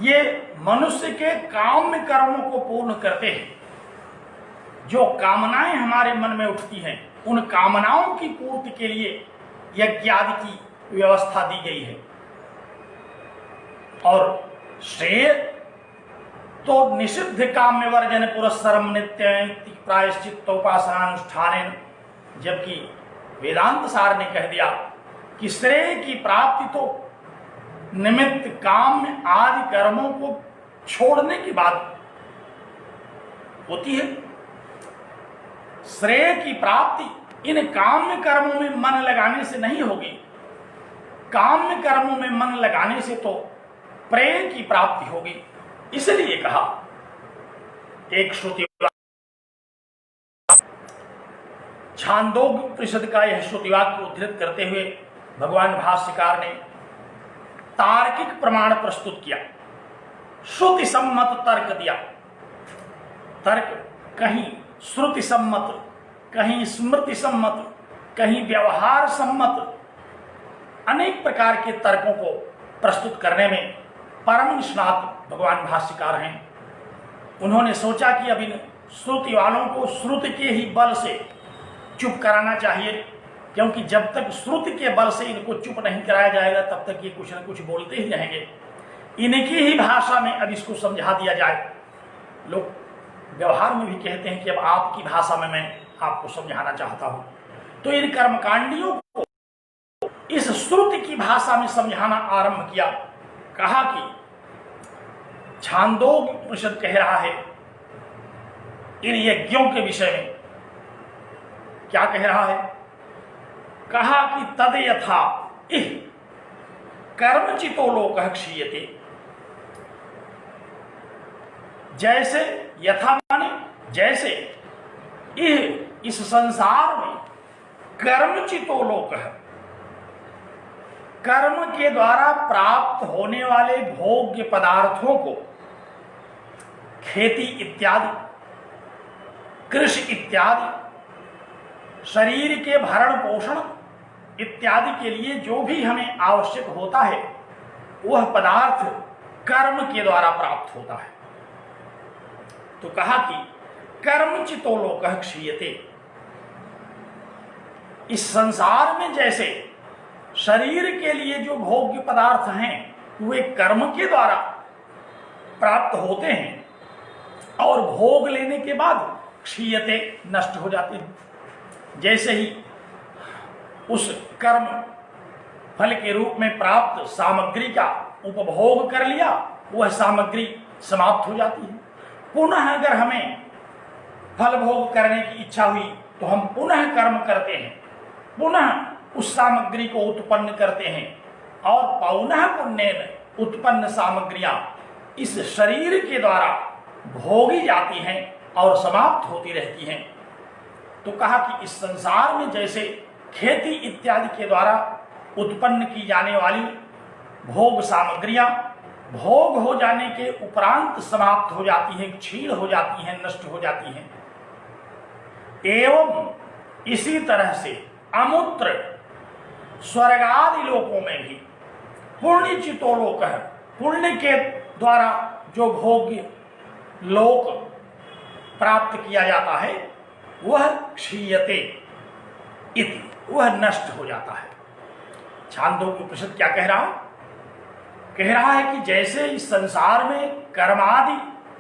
ये मनुष्य के काम्य कर्मों को पूर्ण करते हैं। जो कामनाएं हमारे मन में उठती हैं, उन कामनाओं की पूर्ति के लिए यज्ञादि की व्यवस्था दी गई है। और श्रेय तो निषिद्ध काम्य वर्जन पुरस्सरम नित्य प्रायश्चित्तोपासनानुष्ठान, जबकि वेदांत सार ने कह दिया कि श्रेय की प्राप्ति तो निमित्त काम्य आदि कर्मों को छोड़ने के बाद होती है। श्रेय की प्राप्ति इन काम्य कर्मों में मन लगाने से नहीं होगी। काम्य कर्मों में मन लगाने से तो प्रेय की प्राप्ति होगी। इसलिए कहा, एक श्रुति छांदोग्य उपनिषद का यह श्रुतिवाक्य उद्धृत करते हुए भगवान भाष्यकार ने तार्किक प्रमाण प्रस्तुत किया, श्रुति सम्मत तर्क दिया। तर्क कहीं श्रुति सम्मत, कहीं स्मृति सम्मत, कहीं व्यवहार सम्मत, अनेक प्रकार के तर्कों को प्रस्तुत करने में परम निष्णात भगवान भाष्यकार हैं। उन्होंने सोचा कि अब इन श्रुति वालों को श्रुति के ही बल से चुप कराना चाहिए, क्योंकि जब तक श्रुति के बल से इनको चुप नहीं कराया जाएगा, तब तक ये कुछ न कुछ बोलते ही रहेंगे। इनकी ही भाषा में अब इसको समझा दिया जाए। लोग व्यवहार में भी कहते हैं कि अब आपकी भाषा में मैं आपको समझाना चाहता हूं। तो इन कर्मकांडियों को इस श्रुति की भाषा में समझाना आरंभ किया। कहा कि छांदोग्य उपनिषद कह रहा है इन यज्ञों के विषय में। क्या कह रहा है? कहा कि तद यथा इह कर्मचितो लोकः क्षीयते, जैसे, यथा माने जैसे, इह इस संसार में कर्मचितो लोकः, कर्म के द्वारा प्राप्त होने वाले भोग्य पदार्थों को, खेती इत्यादि, कृषि इत्यादि, शरीर के भरण पोषण इत्यादि के लिए जो भी हमें आवश्यक होता है, वह पदार्थ कर्म के द्वारा प्राप्त होता है। तो कहा कि कर्मचितो लोकः क्षीयते, इस संसार में जैसे शरीर के लिए जो भोग्य पदार्थ हैं वे कर्म के द्वारा प्राप्त होते हैं और भोग लेने के बाद क्षीयते, नष्ट हो जाते हैं। जैसे ही उस कर्म फल के रूप में प्राप्त सामग्री का उपभोग कर लिया, वह सामग्री समाप्त हो जाती है। पुनः अगर हमें फल भोग करने की इच्छा हुई तो हम पुनः कर्म करते हैं, पुनः उस सामग्री को उत्पन्न करते हैं और पौनः पुण्येन उत्पन्न सामग्रियां इस शरीर के द्वारा भोगी जाती हैं और समाप्त होती रहती हैं। तो कहा कि इस संसार में जैसे खेती इत्यादि के द्वारा उत्पन्न की जाने वाली भोग सामग्रियां भोग हो जाने के उपरांत समाप्त हो जाती हैं, क्षीण हो जाती हैं, नष्ट हो जाती हैं, एवं इसी तरह से अमूत्र स्वर्गादि लोकों में भी पुण्य चितोलोक है, पुण्य के द्वारा जो भोग्य लोक प्राप्त किया जाता है वह क्षीयते इति, वह नष्ट हो जाता है। छांदोग्य उपनिषद क्या कह रहा है? कह रहा है कि जैसे इस संसार में कर्मादि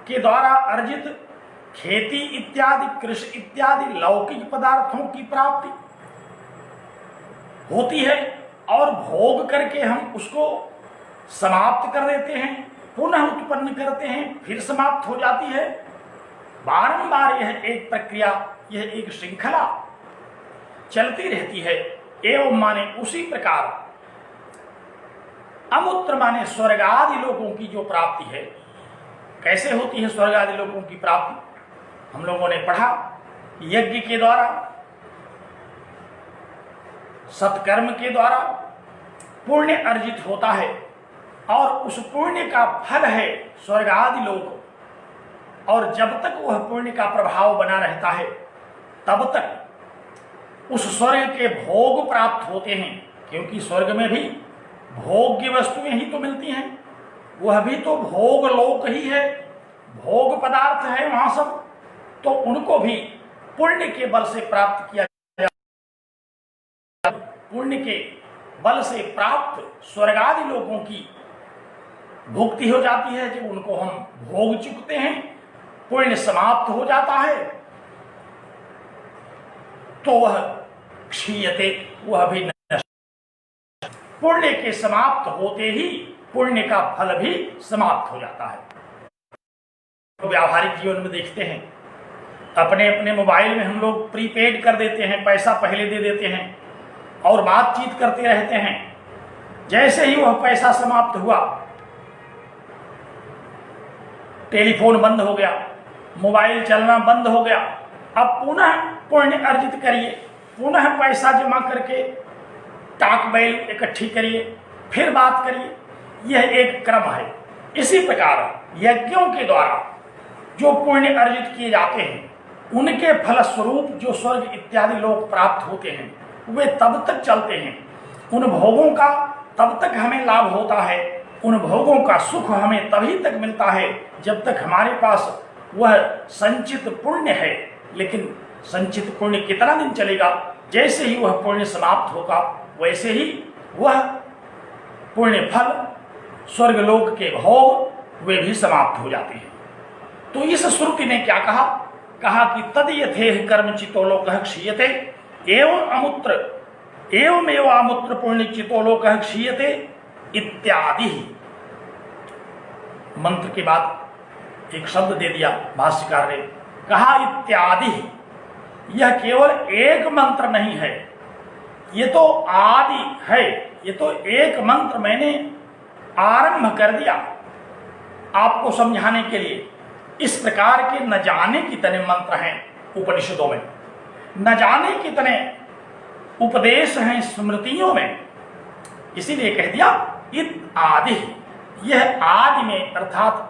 के द्वारा अर्जित खेती इत्यादि, कृषि इत्यादि लौकिक पदार्थों की प्राप्ति होती है और भोग करके हम उसको समाप्त कर देते हैं, पुनः उत्पन्न करते हैं, फिर समाप्त हो जाती है। बारंबार यह एक प्रक्रिया, यह एक श्रृंखला चलती रहती है। एवं माने उसी प्रकार अमूत्र माने स्वर्ग आदि लोगों की जो प्राप्ति है, कैसे होती है स्वर्ग आदि लोगों की प्राप्ति? हम लोगों ने पढ़ा, यज्ञ के द्वारा, सत्कर्म के द्वारा पुण्य अर्जित होता है और उस पुण्य का फल है स्वर्ग आदि लोक। और जब तक वह पुण्य का प्रभाव बना रहता है तब तक उस स्वर्ग के भोग प्राप्त होते हैं, क्योंकि स्वर्ग में भी भोग्य वस्तुएं ही तो मिलती हैं, वह भी तो भोग लोक ही है, भोग पदार्थ है वहां सब, तो उनको भी पुण्य के बल से प्राप्त किया जाता। पुण्य के बल से प्राप्त स्वर्गादि लोगों की भुक्ति हो जाती है। जब उनको हम भोग चुकते हैं, पुण्य समाप्त हो जाता है, तो वह क्षीयते, वह भी नष्ट। पुण्य के समाप्त होते ही पुण्य का फल भी समाप्त हो जाता है। तो व्यावहारिक जीवन में देखते हैं, अपने अपने मोबाइल में हम लोग प्रीपेड कर देते हैं, पैसा पहले दे देते हैं और बातचीत करते रहते हैं। जैसे ही वह पैसा समाप्त हुआ, टेलीफोन बंद हो गया, मोबाइल चलना बंद हो गया। अब पुनः पुण्य अर्जित करिए, पुनः पैसा जमा करके टाक बैल इकट्ठी करिए, फिर बात करिए। यह एक क्रम है। इसी प्रकार यज्ञों के द्वारा जो पुण्य अर्जित किए जाते हैं, उनके फलस्वरूप जो स्वर्ग इत्यादि लोग प्राप्त होते हैं, वे तब तक चलते हैं। उन भोगों का तब तक हमें लाभ होता है, उन भोगों का सुख हमें तभी तक मिलता है जब तक हमारे पास वह संचित पुण्य है। लेकिन संचित पुण्य कितना दिन चलेगा? जैसे ही वह पुण्य समाप्त होगा, वैसे ही वह पुण्य फल, स्वर्गलोक के भोग, वे भी समाप्त हो जाते हैं। तो इस श्रुति ने क्या कहा? कहा कि तद यथेह कर्म चितोलोकः क्षीयते एवं अमूत्र एवमेव अमूत्र पुण्य चितोलोकः क्षीयते इत्यादि। मंत्र के बाद एक शब्द दे दिया भाष्यकार ने, कहा इत्यादि। यह केवल एक मंत्र नहीं है, ये तो आदि है, ये तो एक मंत्र मैंने आरंभ कर दिया आपको समझाने के लिए। इस प्रकार के न जाने कितने मंत्र हैं उपनिषदों में, न जाने कितने उपदेश हैं स्मृतियों में। इसीलिए कह दिया इत आदि। यह आदि में अर्थात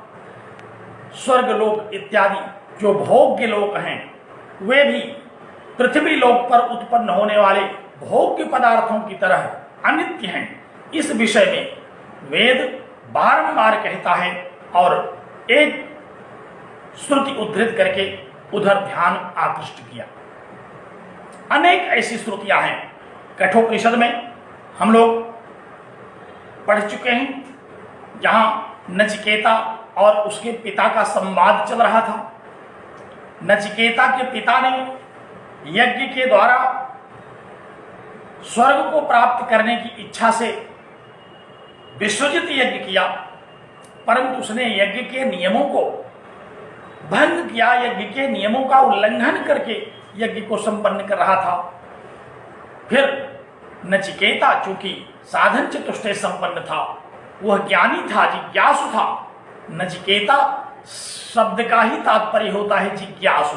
स्वर्गलोक इत्यादि जो भोग्य लोक हैं, वे भी पृथ्वी लोक पर उत्पन्न होने वाले भोग्य पदार्थों की तरह अनित्य हैं। इस विषय में वेद बारंबार कहता है और एक श्रुति उद्धृत करके उधर ध्यान आकृष्ट किया। अनेक ऐसी श्रुतियां हैं। कठोपनिषद में हम लोग पढ़ चुके हैं, जहां नचिकेता और उसके पिता का संवाद चल रहा था। नचिकेता के पिता ने यज्ञ के द्वारा स्वर्ग को प्राप्त करने की इच्छा से विश्वजित यज्ञ किया, परंतु उसने यज्ञ के नियमों को भंग किया, यज्ञ के नियमों का उल्लंघन करके यज्ञ को संपन्न कर रहा था। फिर नचिकेता चूंकि साधन चतुष्टय संपन्न था, वह ज्ञानी था, जिज्ञासु था। नचिकेता शब्द का ही तात्पर्य होता है जिज्ञासु।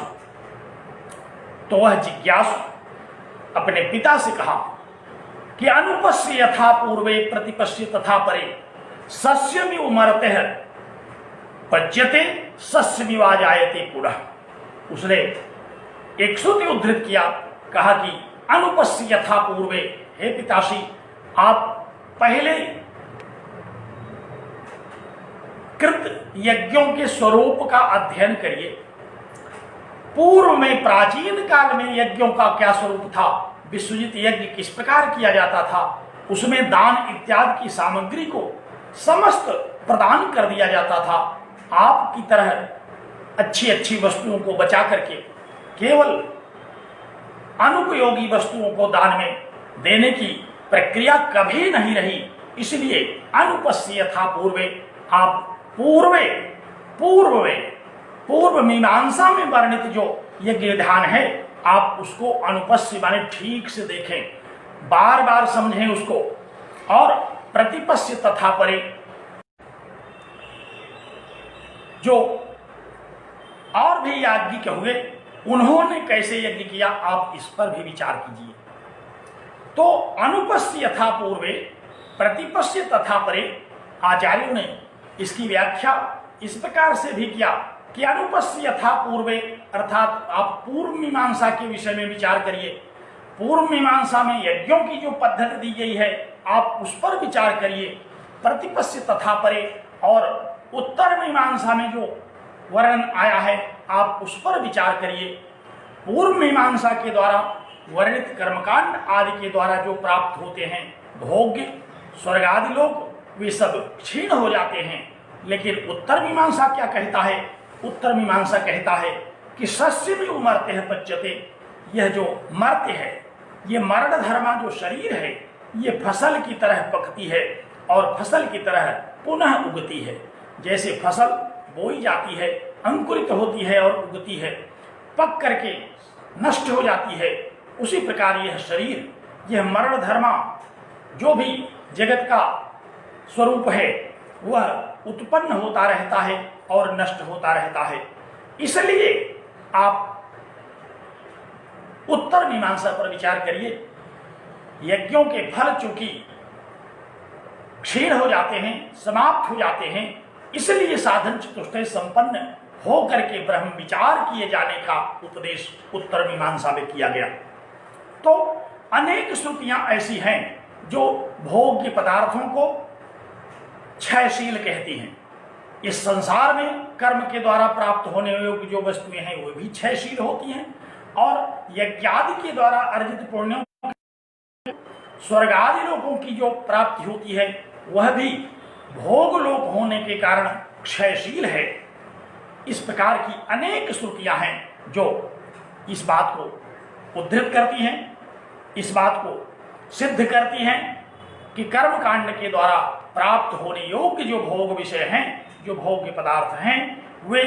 तो वह जिज्ञासु अपने पिता से कहा कि अनुपस्य यथा पूर्वे प्रतिपश्य तथा परे सस्यमिव मरतेः पच्यते सस्यमिवा जायते पुनः। उसने एक श्रुति उद्धृत किया, कहा कि अनुपस्य यथा पूर्वे, हे पिताश्री आप पहले कृत यज्ञों के स्वरूप का अध्ययन करिए। पूर्व में प्राचीन काल में यज्ञों का क्या स्वरूप था, विश्वजित यज्ञ किस प्रकार किया जाता था, उसमें दान इत्यादि की सामग्री को समस्त प्रदान कर दिया जाता था। आपकी तरह अच्छी अच्छी वस्तुओं को बचा करके केवल अनुपयोगी वस्तुओं को दान में देने की प्रक्रिया कभी नहीं रही। इसलिए अनुपस्य यथा पूर्वे, आप पूर्व मीमांसा में वर्णित जो यज्ञ विधान है, आप उसको अनुपस्य माने ठीक से देखें, बार बार समझें उसको। और प्रतिपस्य तथा परे, जो और भी याज्ञिक हुए उन्होंने कैसे यज्ञ किया, आप इस पर भी विचार कीजिए। तो अनुपस्य यथा पूर्वे प्रतिपस्य तथा परे, आचार्यों ने इसकी व्याख्या इस प्रकार से भी किया कि अनुपस्य यथा पूर्वे अर्थात आप पूर्व मीमांसा के विषय में विचार करिए। पूर्व मीमांसा में यज्ञों की जो पद्धति दी गई है, आप उस पर विचार करिए। प्रतिपस्य तथा परे, और उत्तर मीमांसा में जो वर्णन आया है, आप उस पर विचार करिए। पूर्व मीमांसा के द्वारा वर्णित कर्मकांड आदि के द्वारा जो प्राप्त होते हैं भोग्य स्वर्ग आदि लोग, वे सब क्षीण हो जाते हैं। लेकिन उत्तर मीमांसा क्या कहता है? उत्तर मीमांसा कहता है कि सस्य में उमरते हैं पच्यते, यह जो मर्त्य है, ये मरण धर्मा जो शरीर है, ये फसल की तरह पकती है और फसल की तरह पुनः उगती है। जैसे फसल बोई जाती है, अंकुरित होती है और उगती है, पक करके नष्ट हो जाती है, उसी प्रकार यह शरीर, यह मरण धर्मा जो भी जगत का स्वरूप है, वह उत्पन्न होता रहता है और नष्ट होता रहता है। इसलिए आप उत्तर मीमांसा पर विचार करिए। यज्ञों के फल चूंकि क्षीण हो जाते हैं, समाप्त हो जाते हैं, इसलिए साधन चतुष्टय संपन्न हो करके ब्रह्म विचार किए जाने का उपदेश उत्तर मीमांसा में किया गया। तो अनेक श्रुतियां ऐसी हैं जो भोग्य पदार्थों को क्षयशील कहती हैं। इस संसार में कर्म के द्वारा प्राप्त होने योग्य जो वस्तुएं हैं वो भी क्षयशील होती हैं, और यज्ञादि के द्वारा अर्जित पुण्यों, स्वर्ग आदि लोगों की जो प्राप्ति होती है वह भी भोग लोक होने के कारण क्षयशील है। इस प्रकार की अनेक श्रुतियां हैं जो इस बात को उद्धृत करती हैं, इस बात को सिद्ध करती हैं कि कर्म कांड के द्वारा प्राप्त होने योग्य जो भोग विषय हैं, जो भोग्य पदार्थ हैं, वे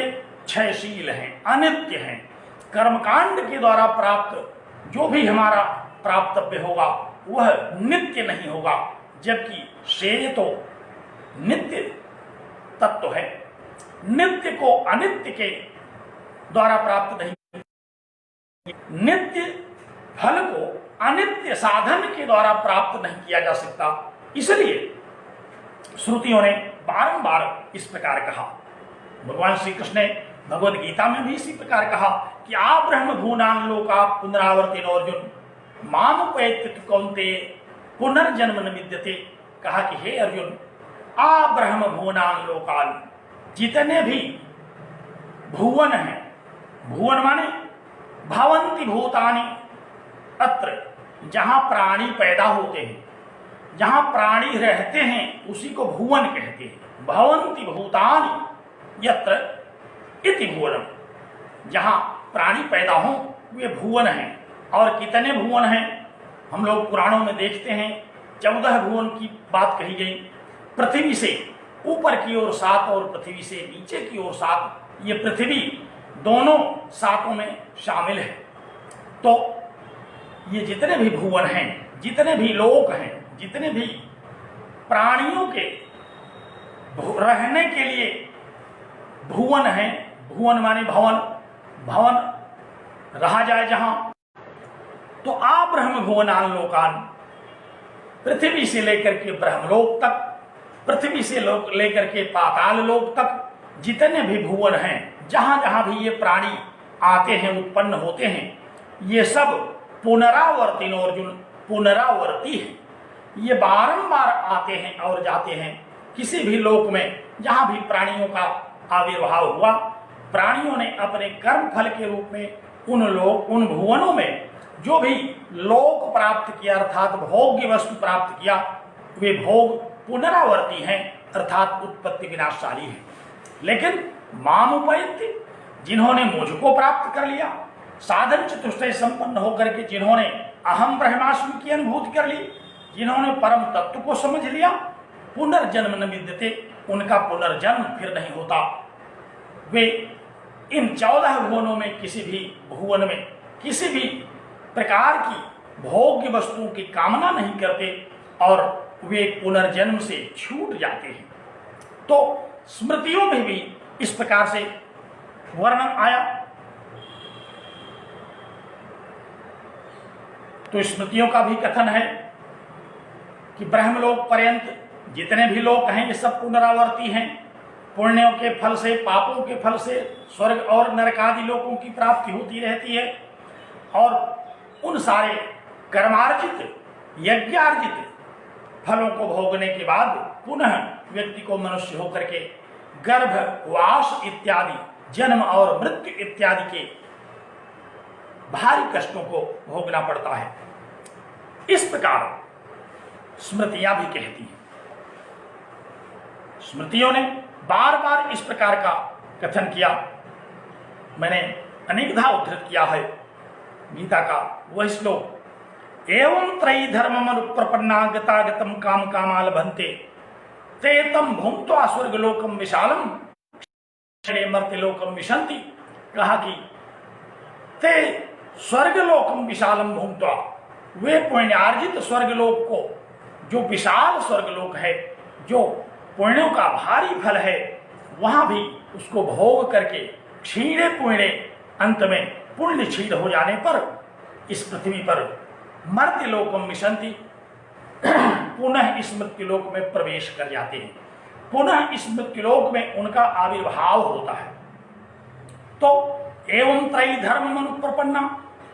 क्षयशील हैं, अनित्य हैं। कर्मकांड के द्वारा प्राप्त जो भी हमारा प्राप्तव्य होगा वह नित्य नहीं होगा, जबकि श्रेय तो नित्य तत्व है। नित्य को अनित्य के द्वारा प्राप्त नहीं, नित्य फल को अनित्य साधन के द्वारा प्राप्त नहीं किया जा सकता। इसलिए श्रुतियों ने बारंबार इस प्रकार कहा। भगवान श्री कृष्ण ने भगवद गीता में भी इसी प्रकार कहा कि आ ब्रह्म भूनान लोका पुनरावर्तिन अर्जुन माम उपैत कौन्तेय पुनर्जन्म न विद्यते। कहा कि हे अर्जुन, आ ब्रह्म भुवनान लोकान, जितने भी भुवन हैं, भुवन माने भवंति भूतानि, अत्र जहां प्राणी पैदा होते हैं, जहां प्राणी रहते हैं, उसी को भुवन कहते हैं। भवंति भूतानि यत्र इति भुवनम, जहां प्राणी पैदा हो वे भुवन हैं। और कितने भुवन हैं हम लोग पुराणों में देखते हैं, 14 भुवन की बात कही गई। पृथ्वी से ऊपर की ओर 7 और पृथ्वी से नीचे की ओर 7, ये पृथ्वी दोनों 7 में शामिल है। तो ये जितने भी भुवन हैं, जितने भी लोक हैं, जितने भी प्राणियों के रहने के लिए भुवन हैं, भुवन माने भवन, भवन रहा जाए जहां, तो आप ब्रह्म भुवनान लोकान, पृथ्वी से लेकर के ब्रह्मलोक तक, पृथ्वी से लेकर के पाताल लोक तक जितने भी भुवन हैं, जहां जहां भी ये प्राणी आते हैं, उत्पन्न होते हैं, ये सब पुनरावर्ती अर्जुन, पुनरावर्ती है। ये बारंबार आते हैं और जाते हैं। किसी भी लोक में जहां भी प्राणियों का आविर्भाव हुआ, प्राणियों ने अपने कर्म फल के रूप में उन भुवनों में जो भी लोक प्राप्त किया, अर्थात भोग्य वस्तु प्राप्त किया, वे भोग पुनरावर्ती हैं, अर्थात उत्पत्ति विनाशशाली है। लेकिन मामुपैत्य, जिन्होंने मुझको प्राप्त कर लिया, साधन चतुष्टय संपन्न होकर के जिन्होंने अहम ब्रह्मास्मि की अनुभूति कर ली, जिन्होंने परम तत्व को समझ लिया, पुनर्जन्म न विद्यते, उनका पुनर्जन्म फिर नहीं होता। वे इन 14 भुवनों में किसी भी भुवन में किसी भी प्रकार की भोग्य वस्तुओं की कामना नहीं करते और वे पुनर्जन्म से छूट जाते हैं। तो स्मृतियों में भी इस प्रकार से वर्णन आया। तो स्मृतियों का भी कथन है कि ब्रह्मलोक पर्यंत जितने भी लोक हैं ये सब पुनरावर्ती हैं। पुण्यों के फल से, पापों के फल से स्वर्ग और नरकादि लोकों की प्राप्ति होती रहती है और उन सारे कर्मार्जित, यज्ञार्जित फलों को भोगने के बाद पुनः व्यक्ति को मनुष्य होकर के गर्भवास इत्यादि, जन्म और मृत्यु इत्यादि के भारी कष्टों को भोगना पड़ता है। इस प्रकार स्मृतियां भी कहती हैं। स्मृतियों ने बार बार इस प्रकार का कथन किया। मैंने अनेकधा उद्धृत किया है गीता का वह श्लोक, एवं त्रयी धर्मम अनुप्रपन्ना गतागतम काम कामा लभन्ते ते तम भुंक्त्वा स्वर्गलोकम विशालम मर्त्यलोकम विशन्ति। कहा कि ते स्वर्गलोकम विशालम भुंक्त्वा, वे पुण्यार्जित स्वर्गलोक को, जो विशाल स्वर्गलोक है, जो पुण्यों का भारी फल है, वहां भी उसको भोग करके क्षीणे पुण्य, अंत में पुण्य क्षीण हो जाने पर इस पृथ्वी पर मर्त्यलोकम विशन्ति, पुनः इस मृत्युलोक में प्रवेश कर जाते हैं, पुनः इस मृत्युलोक में उनका आविर्भाव होता है। तो एवं त्रयी धर्म अनुप्रपन्ना,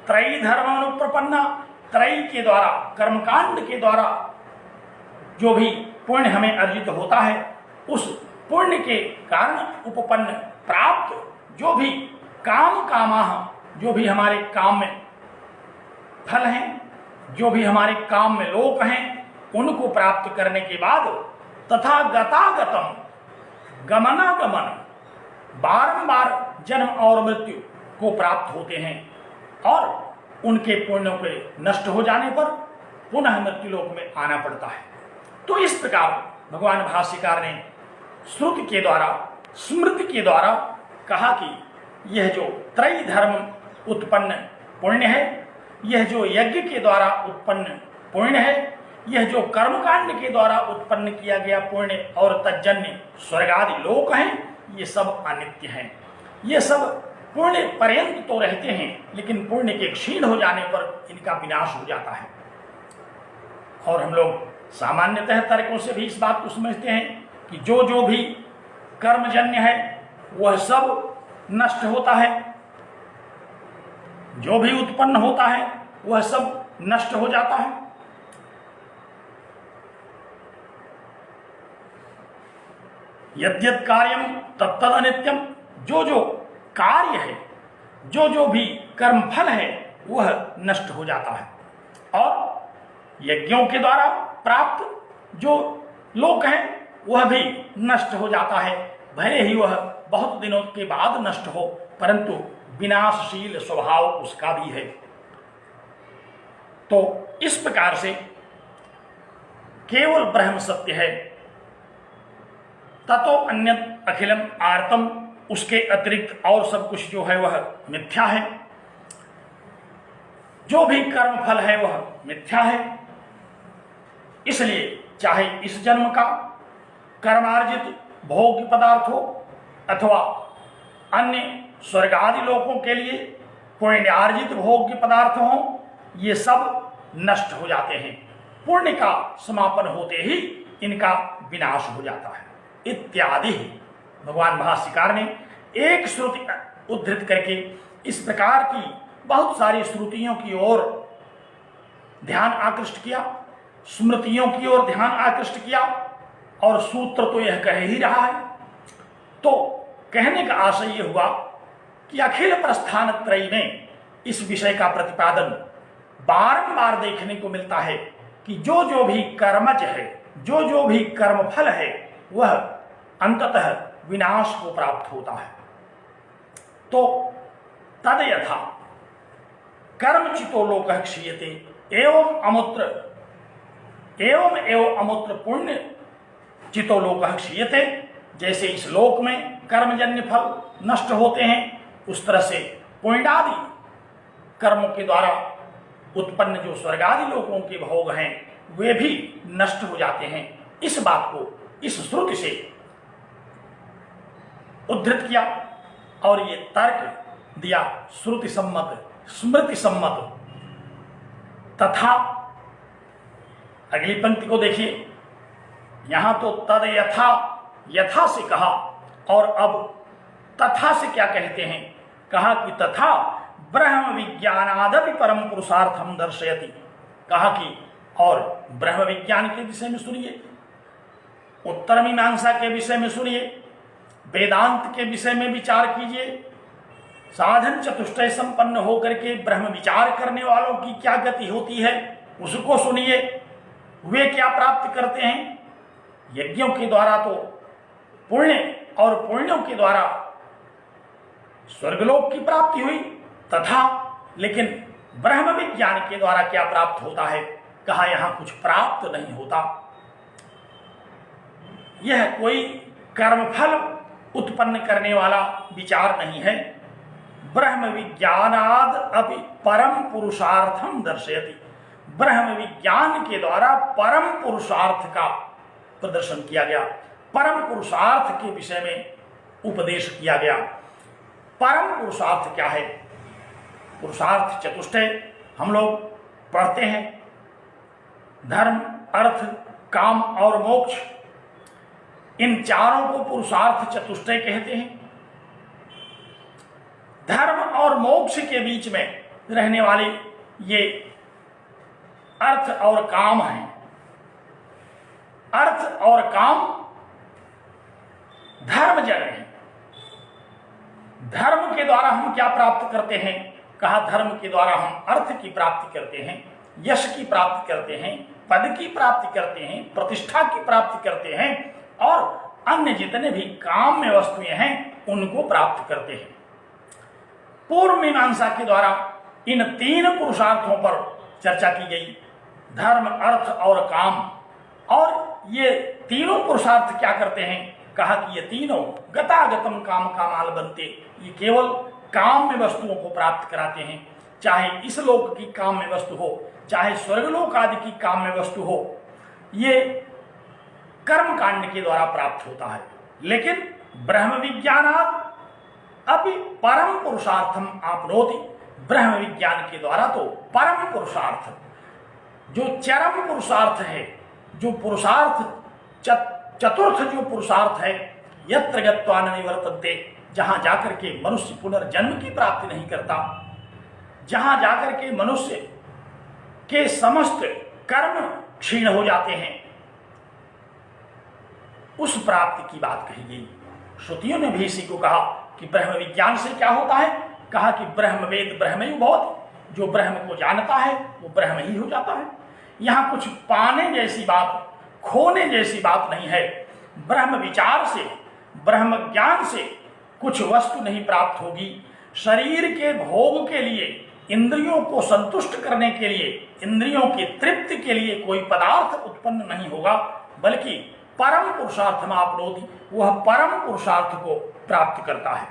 त्रयी धर्म अनुप्रपन्ना, त्रयी के द्वारा, कर्मकांड के द्वारा जो भी पुण्य हमें अर्जित होता है, उस पुण्य के कारण उपपन्न प्राप्त जो भी काम कामाह, जो भी हमारे काम में फल हैं, जो भी हमारे काम में लोक हैं, उनको प्राप्त करने के बाद तथा गतागतम, गमनागमन, बारंबार जन्म और मृत्यु को प्राप्त होते हैं और उनके पुण्यों के नष्ट हो जाने पर पुनः मृत्युलोक में आना पड़ता है। तो इस प्रकार भगवान भाष्यकार ने श्रुति के द्वारा, स्मृति के द्वारा कहा कि यह जो त्रयी धर्म उत्पन्न पुण्य है, यह जो यज्ञ के द्वारा उत्पन्न पुण्य है, यह जो कर्मकांड के द्वारा उत्पन्न किया गया पुण्य और तज्जन्य स्वर्गादि लोक हैं, ये सब अनित्य हैं। ये सब पुण्य पर्यंत तो रहते हैं, लेकिन पुण्य के क्षीण हो जाने पर इनका विनाश हो जाता है। और हम लोग सामान्यतः तर्कों से भी इस बात को समझते हैं कि जो भी कर्मजन्य है वह सब नष्ट होता है, जो भी उत्पन्न होता है वह सब नष्ट हो जाता है। यद्यत् कार्यम तत्तद अनित्यम, जो कार्य है, जो भी कर्म फल है वह नष्ट हो जाता है। और यज्ञों के द्वारा प्राप्त जो लोक है वह भी नष्ट हो जाता है, भले ही वह बहुत दिनों के बाद नष्ट हो, परंतु विनाशशील स्वभाव उसका भी है। तो इस प्रकार से केवल ब्रह्म सत्य है, ततो अन्यत् अखिलम आर्तम, उसके अतिरिक्त और सब कुछ जो है वह मिथ्या है। जो भी कर्म फल है वह मिथ्या है। इसलिए चाहे इस जन्म का कर्मार्जित भोग्य पदार्थ हो अथवा अन्य स्वर्ग आदि लोकों के लिए पुण्यार्जित भोग्य पदार्थ हो, ये सब नष्ट हो जाते हैं। पुण्य का समापन होते ही इनका विनाश हो जाता है इत्यादि। भगवान भाष्यकार ने एक श्रुति उद्धृत करके इस प्रकार की बहुत सारी श्रुतियों की ओर ध्यान आकृष्ट किया, स्मृतियों की ओर ध्यान आकृष्ट किया, और सूत्र तो यह कह ही रहा है। तो कहने का आशय यह हुआ कि अखिल प्रस्थान त्रयी में इस विषय का प्रतिपादन बारंबार देखने को मिलता है कि जो जो भी कर्मज है, जो जो भी कर्मफल है, वह अंततः विनाश को प्राप्त होता है। तो तद यथा कर्मचितो लोकः क्षीयते एवं अमूत्र पुण्य चितो लोकः क्षीयते। जैसे इस लोक में कर्मजन्य फल नष्ट होते हैं, उस तरह से पुण्यादि कर्मों के द्वारा उत्पन्न जो स्वर्गादि लोकों के भोग हैं वे भी नष्ट हो जाते हैं। इस बात को इस श्रुति से उद्धृत किया और ये तर्क दिया श्रुति सम्मत, स्मृति सम्मत। तथा अगली पंक्ति को देखिए, यहां तो तद यथा यथा से कहा, और अब तथा से क्या कहते हैं? कहा कि तथा ब्रह्म विज्ञानादपि परम पुरुषार्थम दर्शयति। कहा कि और ब्रह्म विज्ञान के विषय में सुनिए, उत्तर मीमांसा के विषय में सुनिए, वेदांत के विषय में विचार कीजिए, साधन चतुष्टय संपन्न होकर के ब्रह्म विचार करने वालों की क्या गति होती है उसको सुनिए। वे क्या प्राप्त करते हैं? यज्ञों के द्वारा तो पुण्य और पुण्यों के द्वारा स्वर्गलोक की प्राप्ति हुई, तथा लेकिन ब्रह्म विज्ञान के द्वारा क्या प्राप्त होता है? कहा यहां कुछ प्राप्त नहीं होता। यह कोई कर्मफल उत्पन्न करने वाला विचार नहीं है। ब्रह्म विज्ञानाद अपि परम पुरुषार्थम दर्शयति। ब्रह्म विज्ञान के द्वारा परम पुरुषार्थ का प्रदर्शन किया गया, परम पुरुषार्थ के विषय में उपदेश किया गया। परम पुरुषार्थ क्या है? पुरुषार्थ चतुष्टय हम लोग पढ़ते हैं, धर्म, अर्थ, काम और मोक्ष, इन चारों को पुरुषार्थ चतुष्टय कहते हैं। धर्म और मोक्ष के बीच में रहने वाले ये अर्थ और काम हैं। अर्थ और काम धर्म जन है। धर्म के द्वारा हम क्या प्राप्त करते हैं? कहा धर्म के द्वारा हम अर्थ की प्राप्ति करते हैं, यश की प्राप्ति करते हैं, पद की प्राप्ति करते हैं, प्रतिष्ठा की प्राप्ति करते हैं, और अन्य जितने भी काम में वस्तुएं हैं उनको प्राप्त करते हैं। पूर्व मीमांसा के द्वारा इन तीन पुरुषार्थों पर चर्चा की गई, धर्म, अर्थ और काम। और ये तीनों पुरुषार्थ क्या करते हैं? कहा कि ये तीनों गतागतम काम कामाल बनते, ये केवल काम में वस्तुओं को प्राप्त कराते हैं। चाहे इस लोक की काम में वस्तु हो, चाहे स्वर्गलोक आदि की काम में वस्तु हो, ये कर्म कांड के द्वारा प्राप्त होता है। लेकिन ब्रह्म विज्ञानात् अपि परम पुरुषार्थम आपनोति। ब्रह्म विज्ञान के द्वारा तो परम पुरुषार्थ, जो चरम पुरुषार्थ है, जो पुरुषार्थ चतुर्थ जो पुरुषार्थ है, यत्र गत्वा न निवर्तन्ते, जहां जाकर के मनुष्य पुनर्जन्म की प्राप्ति नहीं करता, जहां जाकर के मनुष्य के समस्त कर्म क्षीण हो जाते हैं, उस प्राप्ति की बात कही गई। श्रुतियों ने भी इसी को कहा कि ब्रह्म विज्ञान से क्या होता है? कहा कि ब्रह्म वेद ब्रह्मयु भवति। जो ब्रह्म को जानता है वो ब्रह्म ही हो जाता है। यहां कुछ पाने जैसी बात, खोने जैसी बात नहीं है। ब्रह्म विचार से, ब्रह्म ज्ञान से कुछ वस्तु नहीं प्राप्त होगी। शरीर के भोग के लिए, इंद्रियों को संतुष्ट करने के लिए, इंद्रियों की तृप्ति के लिए कोई पदार्थ उत्पन्न नहीं होगा, बल्कि परम पुरुषार्थ में आपनोति, वह परम पुरुषार्थ को प्राप्त करता है।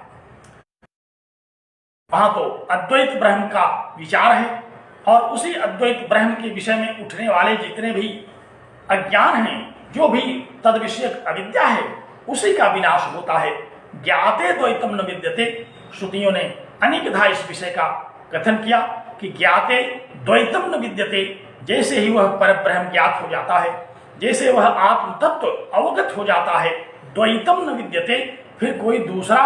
वहां तो अद्वैत ब्रह्म का विचार है, और उसी अद्वैत ब्रह्म के विषय में उठने वाले जितने भी अज्ञान हैं, जो भी तद विषयक अविद्या है, उसी का विनाश होता है। ज्ञाते द्वैतम न विद्यते, श्रुतियों ने अनेकधा इस विषय का कथन किया कि ज्ञाते द्वैतम न विद्यते, जैसे ही वह परब्रह्म ज्ञात हो जाता है, जैसे वह आत्म तत्व अवगत हो जाता है, द्वैतम न विद्यते, फिर कोई दूसरा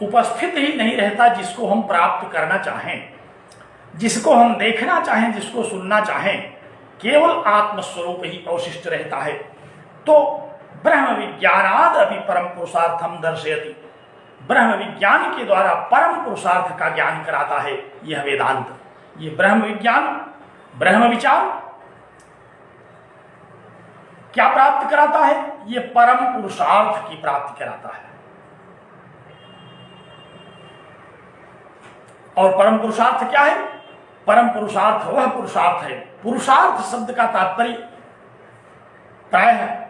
उपस्थित ही नहीं रहता जिसको हम प्राप्त करना चाहें, जिसको हम देखना चाहें, जिसको सुनना चाहें, केवल आत्मस्वरूप ही अवशिष्ट रहता है। तो ब्रह्म विज्ञानाद अभी परम पुरुषार्थम दर्शयति, ब्रह्म विज्ञान के द्वारा परम पुरुषार्थ का ज्ञान कराता है यह वेदांत। ये ब्रह्म विज्ञान, ब्रह्म विचार क्या प्राप्त कराता है? ये परम पुरुषार्थ की प्राप्ति कराता है। और परम पुरुषार्थ क्या है? परम पुरुषार्थ वह पुरुषार्थ है। पुरुषार्थ शब्द का तात्पर्य प्रायः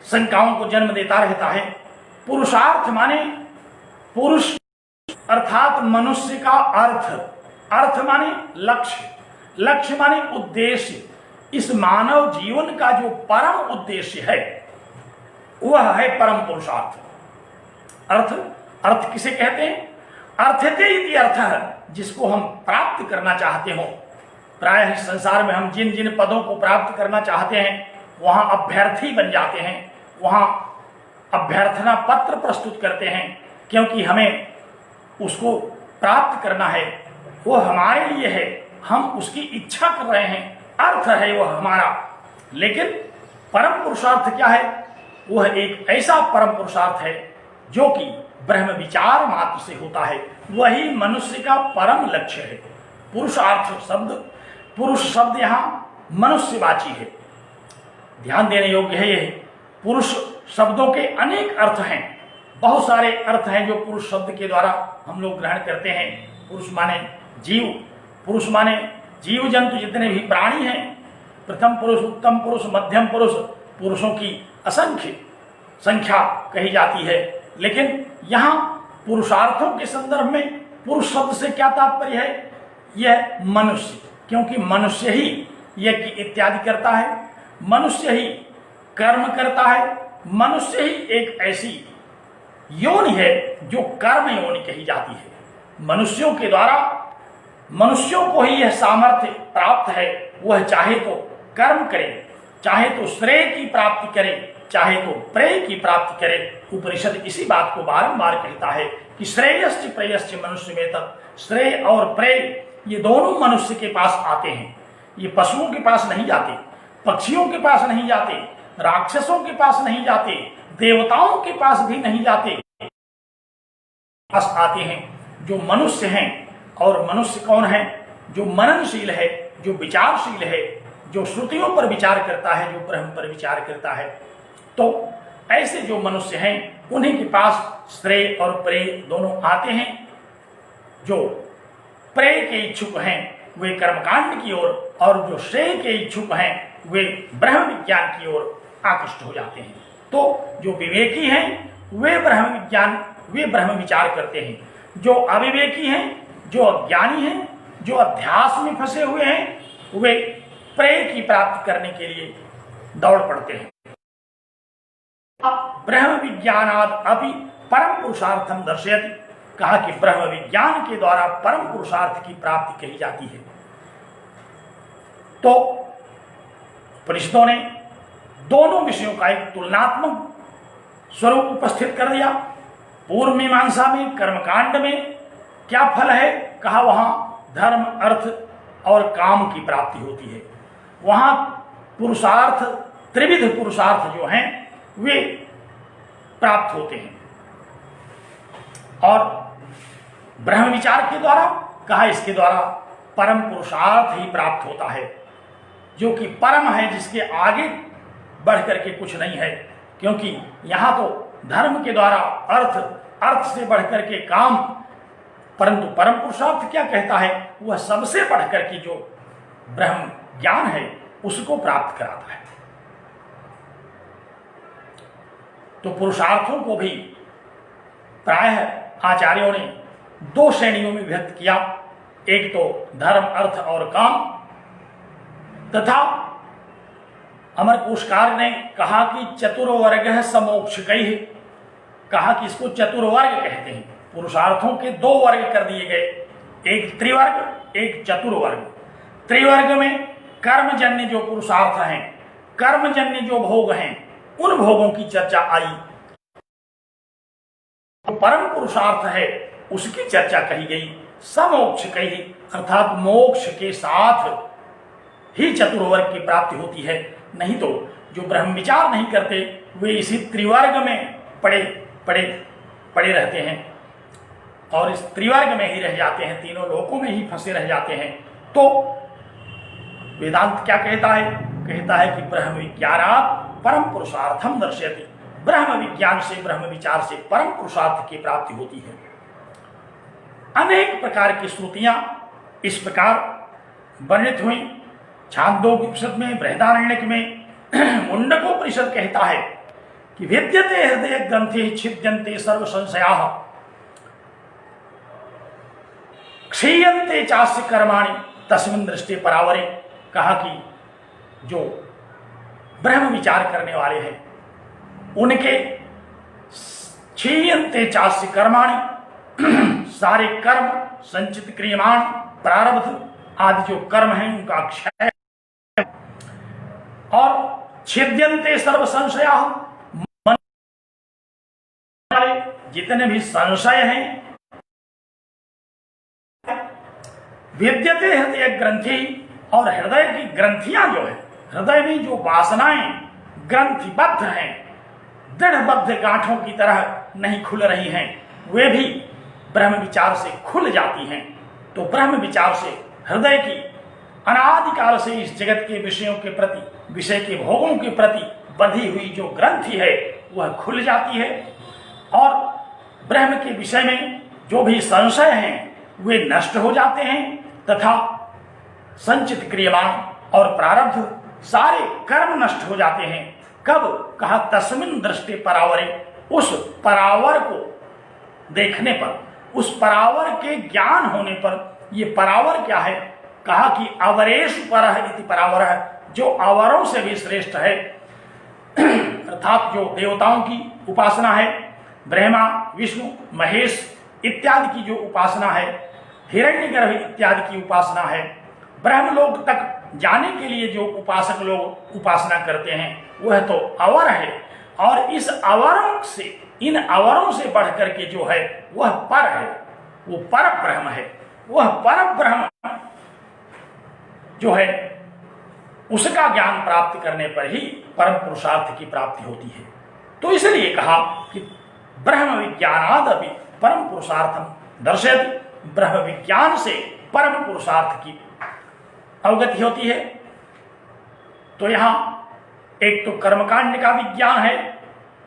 शंकाओं को जन्म देता रहता है। पुरुषार्थ माने पुरुष अर्थात मनुष्य का अर्थ, अर्थ माने लक्ष्य, लक्ष्य माने उद्देश्य। इस मानव जीवन का जो परम उद्देश्य है वह है परम पुरुषार्थ। अर्थ, अर्थ किसे कहते हैं? अर्थते इति अर्थ, जिसको हम प्राप्त करना चाहते हो। प्रायः इस संसार में हम जिन जिन पदों को प्राप्त करना चाहते हैं वहां अभ्यर्थी बन जाते हैं, वहां अभ्यर्थना पत्र प्रस्तुत करते हैं, क्योंकि हमें उसको प्राप्त करना है, वो हमारे लिए है, हम उसकी इच्छा कर रहे हैं, अर्थ है वह हमारा। लेकिन परम पुरुषार्थ क्या है? वह एक ऐसा परम पुरुषार्थ है जो कि ब्रह्म विचार मात्र से होता है, वही मनुष्य का परम लक्ष्य है। पुरुषार्थ शब्द, पुरुष शब्द यहां मनुष्यवाची है। ध्यान देने योग्य है। यह पुरुष शब्दों के अनेक अर्थ हैं, बहुत सारे अर्थ हैं जो पुरुष शब्द के द्वारा हम लोग ग्रहण करते हैं। पुरुष माने जीव, पुरुष माने जीव जंतु जितने भी प्राणी हैं, प्रथम पुरुष, उत्तम पुरुष, मध्यम पुरुष, पुरुषों की असंख्य संख्या कही जाती है। लेकिन यहाँ पुरुषार्थों के संदर्भ में पुरुष शब्द से क्या तात्पर्य है? यह मनुष्य, क्योंकि मनुष्य ही यज्ञ इत्यादि करता है, मनुष्य ही कर्म करता है, मनुष्य ही एक ऐसी योनि है जो कर्म योनि कही जाती है। मनुष्यों के द्वारा मनुष्यों को ही यह सामर्थ्य प्राप्त है, वह चाहे तो कर्म करे, चाहे तो श्रेय की प्राप्ति करे, चाहे तो प्रेय की प्राप्ति करे। उपनिषद इसी बात को बारंबार कहता है कि श्रेयश्च प्रेयश्च मनुष्य में तब, श्रेय और प्रेय ये दोनों मनुष्य के पास आते हैं। ये पशुओं के पास नहीं जाते, पक्षियों के पास नहीं जाते, राक्षसों के पास नहीं जाते, देवताओं के पास भी नहीं जाते, पास आते हैं जो मनुष्य हैं। और मनुष्य कौन है? जो मननशील है, जो विचारशील है, जो श्रुतियों पर विचार करता है, जो ब्रह्म पर विचार करता है। तो ऐसे जो मनुष्य हैं उन्हीं के पास श्रेय और प्रेय दोनों आते हैं। जो प्रेय के इच्छुक हैं वे कर्मकांड की ओर, और जो श्रेय के इच्छुक हैं वे ब्रह्म विज्ञान की ओर आकृष्ट हो जाते हैं। तो जो विवेकी हैं वे ब्रह्म विज्ञान, वे ब्रह्म विचार करते हैं। जो अविवेकी हैं, जो अज्ञानी हैं, जो अध्यास में फंसे हुए हैं, वे प्रेय की प्राप्ति करने के लिए दौड़ पड़ते हैं। ब्रह्म विज्ञानाद अपि परम पुरुषार्थम दर्शयति, कहा कि ब्रह्म विज्ञान के द्वारा परम पुरुषार्थ की प्राप्ति कही जाती है। तो उपनिषदों ने दोनों विषयों का एक तुलनात्मक स्वरूप उपस्थित कर दिया। पूर्व मीमांसा में कर्मकांड में क्या फल है? कहा वहां धर्म, अर्थ और काम की प्राप्ति होती है। वहां पुरुषार्थ, त्रिविध पुरुषार्थ जो हैं वे प्राप्त होते हैं। और ब्रह्म विचार के द्वारा कहा इसके द्वारा परम पुरुषार्थ ही प्राप्त होता है, जो कि परम है, जिसके आगे बढ़ करके कुछ नहीं है। क्योंकि यहां तो धर्म के द्वारा अर्थ, अर्थ से बढ़ करके काम, परंतु परम पुरुषार्थ क्या कहता है? वह सबसे बढ़ करके जो ब्रह्म ज्ञान है उसको प्राप्त कराता है। तो पुरुषार्थों को भी प्रायः आचार्यों ने दो श्रेणियों में विभक्त किया, एक तो धर्म, अर्थ और काम, तथा अमर कोशकार ने कहा कि चतुर्वर्ग समोक्षकैः, कहा कि इसको चतुर्वर्ग कहते हैं। पुरुषार्थों के दो वर्ग कर दिए गए, एक त्रिवर्ग, एक चतुर्वर्ग। त्रिवर्ग में कर्मजन्य जो पुरुषार्थ हैं, कर्मजन्य जो भोग हैं, उन भोगों की चर्चा आई। तो परम पुरुषार्थ है उसकी चर्चा कही गई। समोक्षकैः अर्थात मोक्ष के साथ ही चतुर्वर्ग की प्राप्ति होती है, नहीं तो जो ब्रह्म विचार नहीं करते वे इसी त्रिवर्ग में पड़े रहते हैं और इस त्रिवर्ग में ही रह जाते हैं, तीनों लोकों में ही फंसे रह जाते हैं। तो वेदांत क्या कहता है? कहता है कि ब्रह्म विज्ञानात् परम पुरुषार्थम दर्शयति, ब्रह्म विज्ञान से, ब्रह्म विचार से परम पुरुषार्थ की प्राप्ति होती है। अनेक प्रकार की श्रुतियां इस प्रकार वर्णित हुई। छांदोग्य उपनिषद में, बृहदारण्यक में मुंडकोपनिषद कहता है कि विद्यते हृदय ग्रंथि छिद्यन्ते सर्व संशयाः क्षीयन्ते चास्य कर्माणि तस्मिन् दृष्टे परावरे। कहा कि जो ब्रह्म विचार करने वाले हैं उनके क्षीयन्ते चास्य कर्माणि, सारे कर्म, संचित क्रियमाण, प्रारब्ध आदि जो कर्म हैं उनका क्षय, और छिद्यन्ते सर्व संशयाः, जितने भी संशय हैं, विद्यते हृदय ग्रंथि, और हृदय की ग्रंथियां जो है, हृदय में जो वासनाएं ग्रंथिबद्ध हैं, दृढ़बद्ध गांठों की तरह नहीं खुल रही हैं, वे भी ब्रह्म विचार से खुल जाती हैं। तो ब्रह्म विचार से हृदय की अनादिकाल से इस जगत के विषयों के प्रति, विषय के भोगों के प्रति बंधी हुई जो ग्रंथि है वह खुल जाती है, और ब्रह्म के विषय में जो भी संशय हैं वे नष्ट हो जाते हैं, तथा संचित क्रियमाण और प्रारब्ध सारे कर्म नष्ट हो जाते हैं। कब? कहा तस्मिन् दृष्टे परावरे, उस परावर को देखने पर, उस परावर के ज्ञान होने पर। ये परावर क्या है? कहा कि अवरेश परः इति परावरः, जो अवरों से भी श्रेष्ठ है, अर्थात जो देवताओं की उपासना है, ब्रह्मा, विष्णु, महेश इत्यादि की जो उपासना है, हिरण्यगर्भ इत्यादि की उपासना है, ब्रह्मलोक तक जाने के लिए जो उपासक लोग उपासना करते हैं वह तो अवर है, और इस अवरों से, इन अवरों से बढ़कर के जो है वह पर है, वो पर ब्रह्म है। वह पर ब्रह्म जो है उसका ज्ञान प्राप्त करने पर ही परम पुरुषार्थ की प्राप्ति होती है। तो इसलिए कहा कि ब्रह्म विज्ञानादपि परम पुरुषार्थम दर्शयति, ब्रह्म विज्ञान से परम पुरुषार्थ की अवगति होती है। तो यहां एक तो कर्मकांड का विज्ञान है,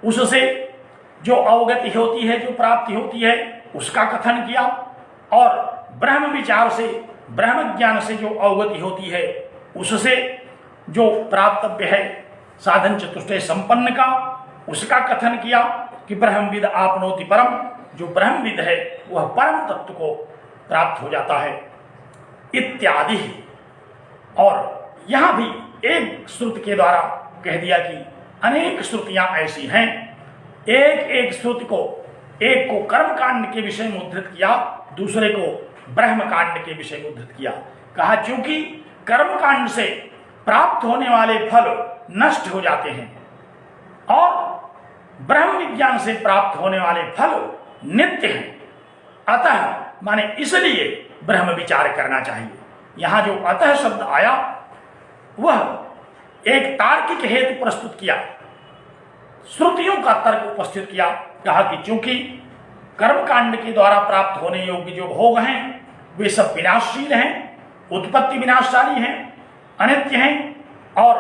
उससे जो अवगति होती है, जो प्राप्ति होती है उसका कथन किया, और ब्रह्म विचार से, ब्रह्म ज्ञान से जो अवगति होती है उससे जो प्राप्तव्य है साधन चतुष्टय संपन्न का, उसका कथन किया कि ब्रह्मविद आपनोति परम, जो ब्रह्मविद है वह परम तत्व को प्राप्त हो जाता है इत्यादि। और यहां भी एक श्रुति के द्वारा कह दिया कि अनेक श्रुतियां ऐसी हैं, एक एक श्रुति को, एक को कर्म कांड के विषय में उद्धृत किया, दूसरे को ब्रह्म कांड के विषय में उद्धृत किया। कहा क्योंकि कर्म कांड से प्राप्त होने वाले फल नष्ट हो जाते हैं और ब्रह्म विज्ञान से प्राप्त होने वाले फल नित्य हैं, अतः माने इसलिए ब्रह्म विचार करना चाहिए। यहां जो अतः शब्द आया वह एक तार्किक हेतु प्रस्तुत किया, श्रुतियों का तर्क उपस्थित किया। कहा कि चूंकि कर्मकांड के द्वारा प्राप्त होने योग्य जो भोग हैं वे सब विनाशशील हैं, उत्पत्ति विनाशशाली हैं, अनित्य हैं, और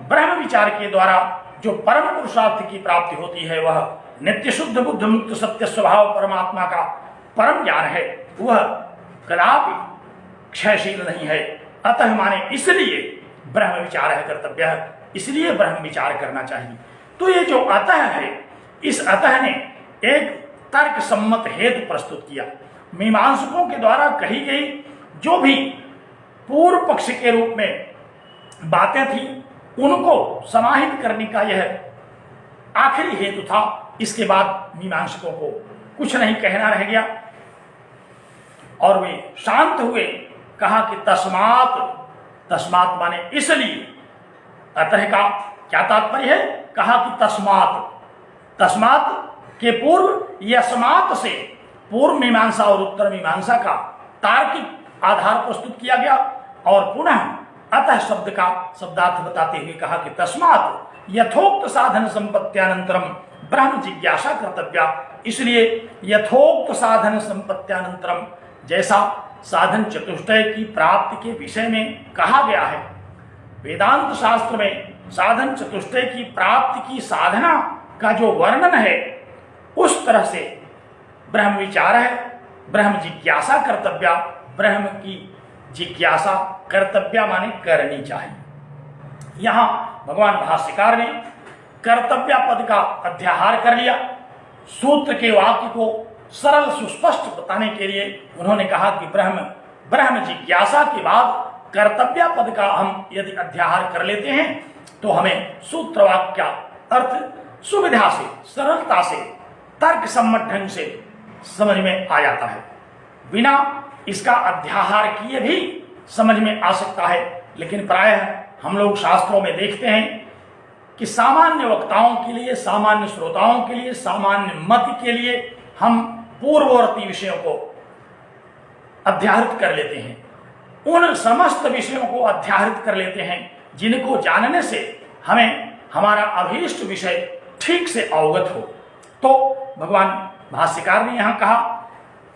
ब्रह्म विचार के द्वारा जो परम पुरुषार्थ की प्राप्ति होती है वह नित्य शुद्ध बुद्ध मुक्त सत्य स्वभाव परमात्मा का परम ज्ञान है, वह कदापि क्षयशील नहीं है। अतः माने इसलिए ब्रह्म विचार है कर्तव्य है, इसलिए ब्रह्म विचार करना चाहिए। तो ये जो अतः है, इस अतः ने एक तर्क सम्मत हेतु प्रस्तुत किया मीमांसकों के द्वारा कही गई जो भी पूर्व पक्ष के रूप में बातें थी उनको समाहित करने का यह आखिरी हेतु था। इसके बाद मीमांसकों को कुछ नहीं कहना रह गया और वे शांत हुए। कहा कि तस्मात माने इसलिए, अतः का क्या तात्पर्य है? कहा कि तस्मात के पूर्व यस्मात से पूर्व मीमांसा और उत्तर मीमांसा का तार्किक आधार प्रस्तुत किया गया और पुनः अतः शब्द का शब्दार्थ बताते हुए कहा कि तस्मात यथोक्त साधन संपत्त्यानंतरम ब्रह्म जिज्ञासा कर्तव्या। इसलिए यथोक्त साधन संपत्त्यानंतरम, जैसा साधन चतुष्टय की प्राप्ति के विषय में कहा गया है, वेदांत शास्त्र में साधन चतुष्टय की प्राप्ति की साधना का जो वर्णन है उस तरह से ब्रह्म विचार है, ब्रह्म जिज्ञासा कर्तव्या। ब्रह्म की जिज्ञासा कर्तव्या माने करनी चाहिए। यहां भगवान भाष्यकार ने कर्तव्य पद का अध्याहार कर लिया। सूत्र के वाक्य को सरल सुस्पष्ट बताने के लिए उन्होंने कहा कि ब्रह्म जिज्ञासा के बाद कर्तव्य पद का हम यदि अध्याहार कर लेते हैं तो हमें सूत्र वाक्य अर्थ सुविधा से, सरलता से, तर्क सम्मत ढंग से समझ में आ जाता है। बिना इसका अध्याहार किए भी समझ में आ सकता है, लेकिन प्रायः हम लोग शास्त्रों में देखते हैं कि सामान्य वक्ताओं के लिए, सामान्य श्रोताओं के लिए, सामान्य मत के लिए हम पूर्ववर्ती विषयों को अध्याहृत कर लेते हैं। उन समस्त विषयों को अध्याहृत कर लेते हैं जिनको जानने से हमें हमारा अभीष्ट विषय ठीक से अवगत हो। तो भगवान भाष्यकार ने यहां कहा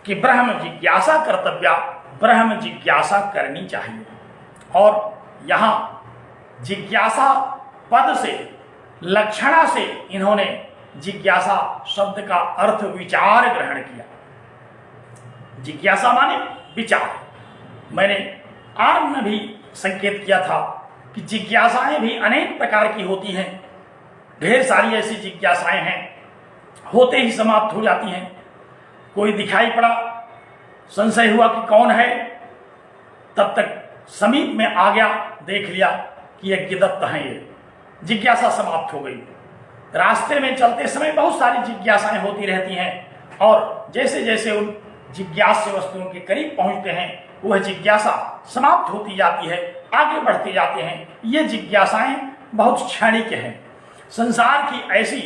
कि ब्रह्म जिज्ञासा कर्तव्या, ब्रह्म जिज्ञासा करनी चाहिए। और यहां जिज्ञासा पद से, लक्षणा से इन्होंने जिज्ञासा शब्द का अर्थ विचार ग्रहण किया। जिज्ञासा माने विचार। मैंने आरंभ में भी संकेत किया था कि जिज्ञासाएं भी अनेक प्रकार की होती हैं। ढेर सारी ऐसी जिज्ञासाएं हैं, होते ही समाप्त हो जाती हैं। कोई दिखाई पड़ा, संशय हुआ कि कौन है, तब तक समीप में आ गया, देख लिया कि यह गिदत्त है, ये जिज्ञासा समाप्त हो गई। रास्ते में चलते समय बहुत सारी जिज्ञासाएं होती रहती हैं और जैसे जैसे उन जिज्ञास्य वस्तुओं के करीब पहुंचते हैं वह जिज्ञासा समाप्त होती जाती है, आगे बढ़ते जाते हैं। ये जिज्ञासाएं बहुत क्षणिक हैं। संसार की ऐसी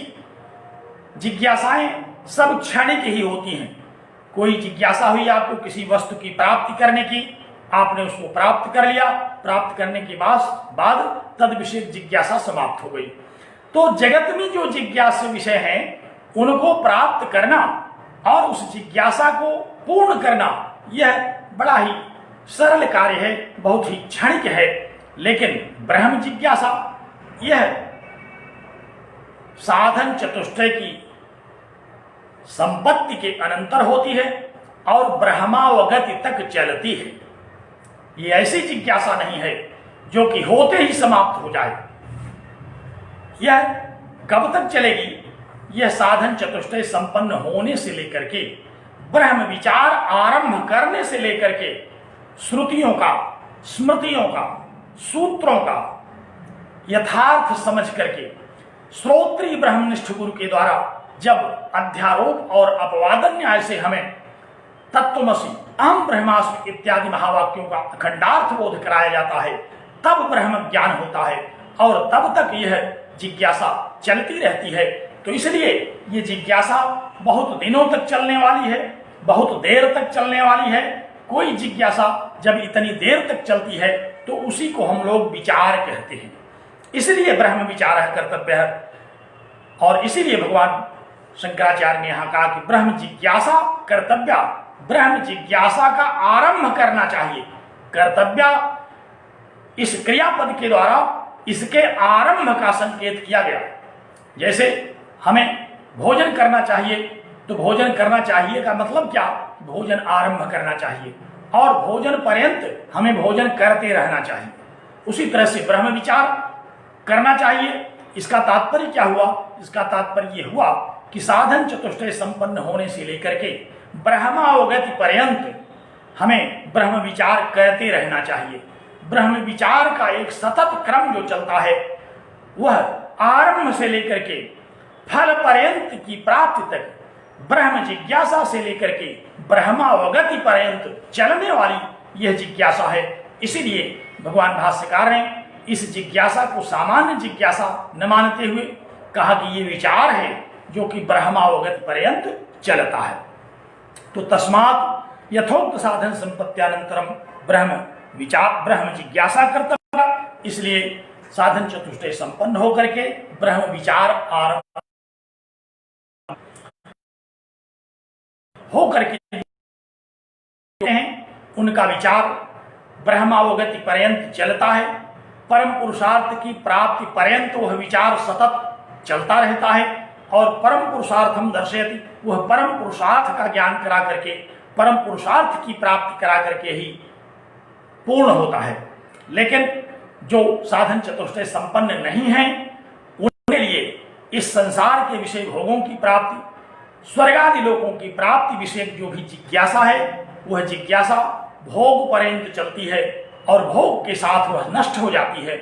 जिज्ञासाएं सब क्षणिक ही होती हैं। कोई जिज्ञासा हुई आपको किसी वस्तु की प्राप्ति करने की, आपने उसको प्राप्त कर लिया, प्राप्त करने के बाद तद विषय जिज्ञासा समाप्त हो गई। तो जगत में जो जिज्ञासा विषय हैं उनको प्राप्त करना और उस जिज्ञासा को पूर्ण करना यह बड़ा ही सरल कार्य है, बहुत ही क्षणिक है। लेकिन ब्रह्म जिज्ञासा यह साधन चतुष्टय की संपत्ति के अनंतर होती है और ब्रह्मावगति तक चलती है। ये ऐसी जिज्ञासा नहीं है जो कि होते ही समाप्त हो जाए। यह कब तक चलेगी? यह साधन चतुष्टय संपन्न होने से लेकर के, ब्रह्म विचार आरंभ करने से लेकर के, श्रुतियों का, स्मृतियों का, सूत्रों का यथार्थ समझ करके श्रोत्री ब्रह्मनिष्ठ गुरु के द्वारा जब अध्यारोप और अपवादन न्याय से हमें तत्वमसि, अहम ब्रह्मास्मि इत्यादि महावाक्यों का अखंडार्थ बोध कराया जाता है, तब ब्रह्म ज्ञान होता है और तब तक यह जिज्ञासा चलती रहती है। तो इसलिए ये जिज्ञासा बहुत दिनों तक चलने वाली है, बहुत देर तक चलने वाली है। कोई जिज्ञासा जब इतनी देर तक चलती है तो उसी को हम लोग विचार कहते हैं। इसलिए ब्रह्म विचार है, कर्तव्य है। और इसीलिए भगवान शंकराचार्य ने यहां कहा कि ब्रह्म जिज्ञासा कर्तव्य, ब्रह्म जिज्ञासा का आरंभ करना चाहिए। कर्तव्य इस क्रियापद के द्वारा इसके आरंभ का संकेत किया गया। जैसे हमें भोजन करना चाहिए, तो भोजन करना चाहिए का मतलब क्या? भोजन आरंभ करना चाहिए और भोजन पर्यंत हमें भोजन करते रहना चाहिए। उसी तरह से ब्रह्म विचार करना चाहिए। इसका तात्पर्य क्या हुआ? इसका तात्पर्य यह हुआ कि साधन चतुष्टय संपन्न होने से लेकर के ब्रह्मावगति पर्यंत हमें ब्रह्म विचार करते रहना चाहिए। ब्रह्म विचार का एक सतत क्रम जो चलता है वह आरंभ से लेकर के फल पर्यंत की प्राप्ति तक, ब्रह्म जिज्ञासा से लेकर के ब्रह्मावगति पर्यंत चलने वाली यह जिज्ञासा है। इसीलिए भगवान भाष्यकार ने इस जिज्ञासा को सामान्य जिज्ञासा न मानते हुए कहा कि ये विचार है जो कि ब्रह्मावगति पर्यंत चलता है। तो तस्मात् यथोक्त साधन संपत्त्यानंतरम ब्रह्म जिज्ञासा कर्तव्य। इसलिए साधन चतुष्टय संपन्न होकर के ब्रह्म विचार आरंभ होकर के हैं, उनका विचार ब्रह्मावगति पर्यंत चलता है। परम पुरुषार्थ की प्राप्ति पर्यंत वह विचार सतत चलता रहता है और परम पुरुषार्थम दर्शयति, वह परम पुरुषार्थ का ज्ञान करा करके परम पुरुषार्थ की प्राप्ति करा करके ही पूर्ण होता है। लेकिन जो साधन चतुष्टय संपन्न नहीं है उनके लिए इस संसार के विषय भोगों की प्राप्ति, स्वर्गादि लोकों की प्राप्ति विषयक जो भी जिज्ञासा है वह जिज्ञासा भोग पर्यंत चलती है और भोग के साथ वह नष्ट हो जाती है।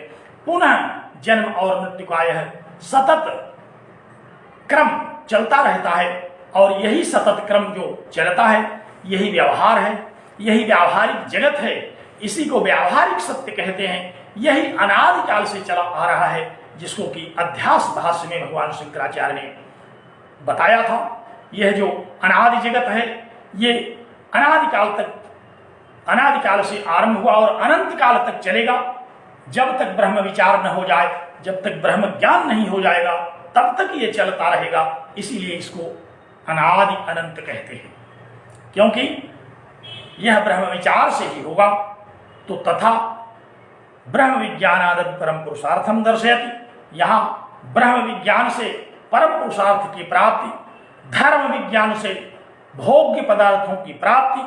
पुनः जन्म और मृत्यु का यह सतत क्रम चलता रहता है और यही सतत क्रम जो चलता है यही व्यवहार है, यही व्यावहारिक जगत है। इसी को व्यावहारिक सत्य कहते हैं। यही अनादिकाल से चला आ रहा है, जिसको कि अध्यास भाष्य में भगवान शंकराचार्य ने बताया था। यह जो अनादि जगत है ये अनादिकाल से आरंभ हुआ और अनंत काल तक चलेगा। जब तक ब्रह्म विचार न हो जाए, जब तक ब्रह्म ज्ञान नहीं हो जाएगा, तब तक ये चलता रहेगा। इसीलिए इसको अनादि अनंत कहते हैं, क्योंकि यह ब्रह्म विचार से ही होगा। तो तथा ब्रह्म विज्ञानादि परम पुरुषार्थम दर्शयति, यहाँ ब्रह्म विज्ञान से परम पुरुषार्थ की प्राप्ति, धर्म विज्ञान से भोग्य पदार्थों की प्राप्ति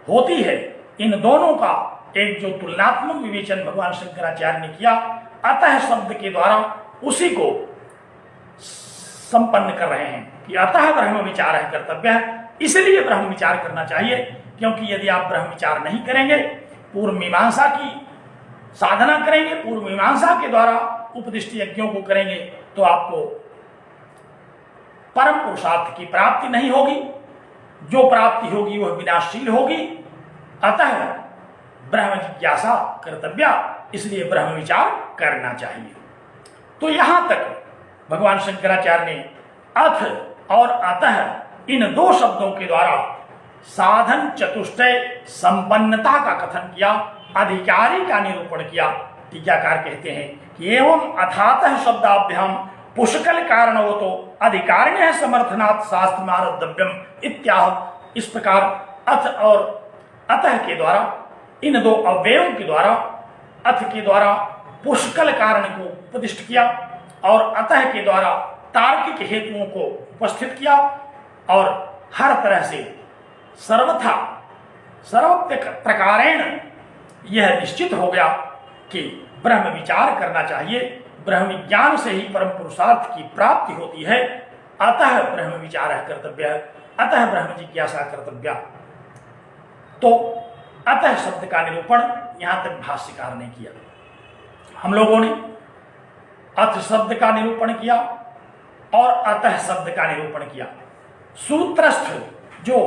होती है। इन दोनों का एक जो तुलनात्मक विवेचन भगवान शंकराचार्य ने किया, अतः शब्द के द्वारा उसी को संपन्न कर रहे हैं कि अतः ब्रह्म विचार है कर्तव्य है। इसलिए ब्रह्म विचार करना चाहिए, क्योंकि यदि आप ब्रह्म विचार नहीं करेंगे, पूर्व मीमांसा की साधना करेंगे, पूर्व मीमांसा के द्वारा उपदिष्ट यज्ञों को करेंगे, तो आपको परम पुरुषार्थ की प्राप्ति नहीं होगी। जो प्राप्ति होगी वह विनाशशील होगी। अतः ब्रह्म जिज्ञासा कर्तव्य, इसलिए ब्रह्म विचार करना चाहिए। तो यहां तक भगवान शंकराचार्य ने अथ और अतः इन दो शब्दों के द्वारा साधन चतुष्टय संपन्नता का कथन किया, अधिकारी का निरूपण किया। टीकाकार कहते हैं कि एवं अथातः शब्दाभ्याम पुष्कल कारणवतो अधिकारिण्यः समर्थनात् शास्त्रमारब्धव्यम इत्याह। इस प्रकार अथ और अतः के द्वारा, इन दो अव्ययों के द्वारा, अथ के द्वारा पुष्कल कारण को उपदिष्ट किया और अतः के द्वारा तार्किक हेतुओं को उपस्थित किया और हर तरह से सर्वथा सर्व प्रकारेण यह निश्चित हो गया कि ब्रह्म विचार करना चाहिए। ब्रह्म विज्ञान से ही परम पुरुषार्थ की प्राप्ति होती है। अतः ब्रह्म विचार कर्तव्य, अतः ब्रह्म जिज्ञासा कर्तव्य। तो अतः शब्द का निरूपण यहां तक भाष्यकार ने किया। हम लोगों ने अथ शब्द का निरूपण किया और अतः शब्द का निरूपण किया। सूत्रस्थ जो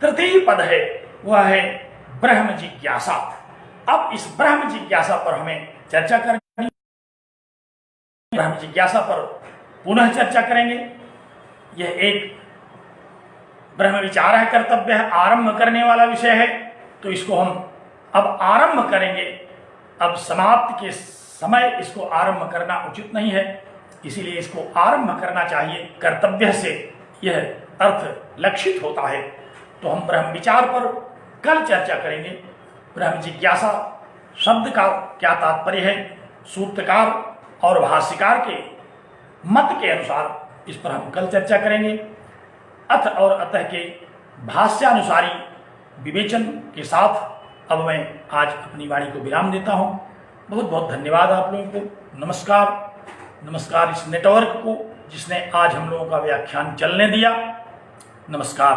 तृतीय पद है वह है ब्रह्म जिज्ञासा। अब इस ब्रह्म जिज्ञासा पर हमें चर्चा करनी, ब्रह्म जिज्ञासा पर पुनः चर्चा करेंगे। यह एक ब्रह्म विचार है कर्तव्य है, आरंभ करने वाला विषय है। तो इसको हम अब आरंभ करेंगे। अब समाप्त के समय इसको आरंभ करना उचित नहीं है, इसीलिए इसको आरंभ करना चाहिए। कर्तव्य से यह अर्थ लक्षित होता है। तो हम ब्रह्म विचार पर कल चर्चा करेंगे। ब्रह्म जिज्ञासा शब्द का क्या तात्पर्य है, सूत्रकार और भाष्यकार के मत के अनुसार इस पर हम कल चर्चा करेंगे। अथ और अतः के भाष्यानुसारी विवेचन के साथ अब मैं आज अपनी वाणी को विराम देता हूँ। बहुत बहुत धन्यवाद आप लोगों को। नमस्कार इस नेटवर्क को जिसने आज हम लोगों का व्याख्यान चलने दिया। नमस्कार।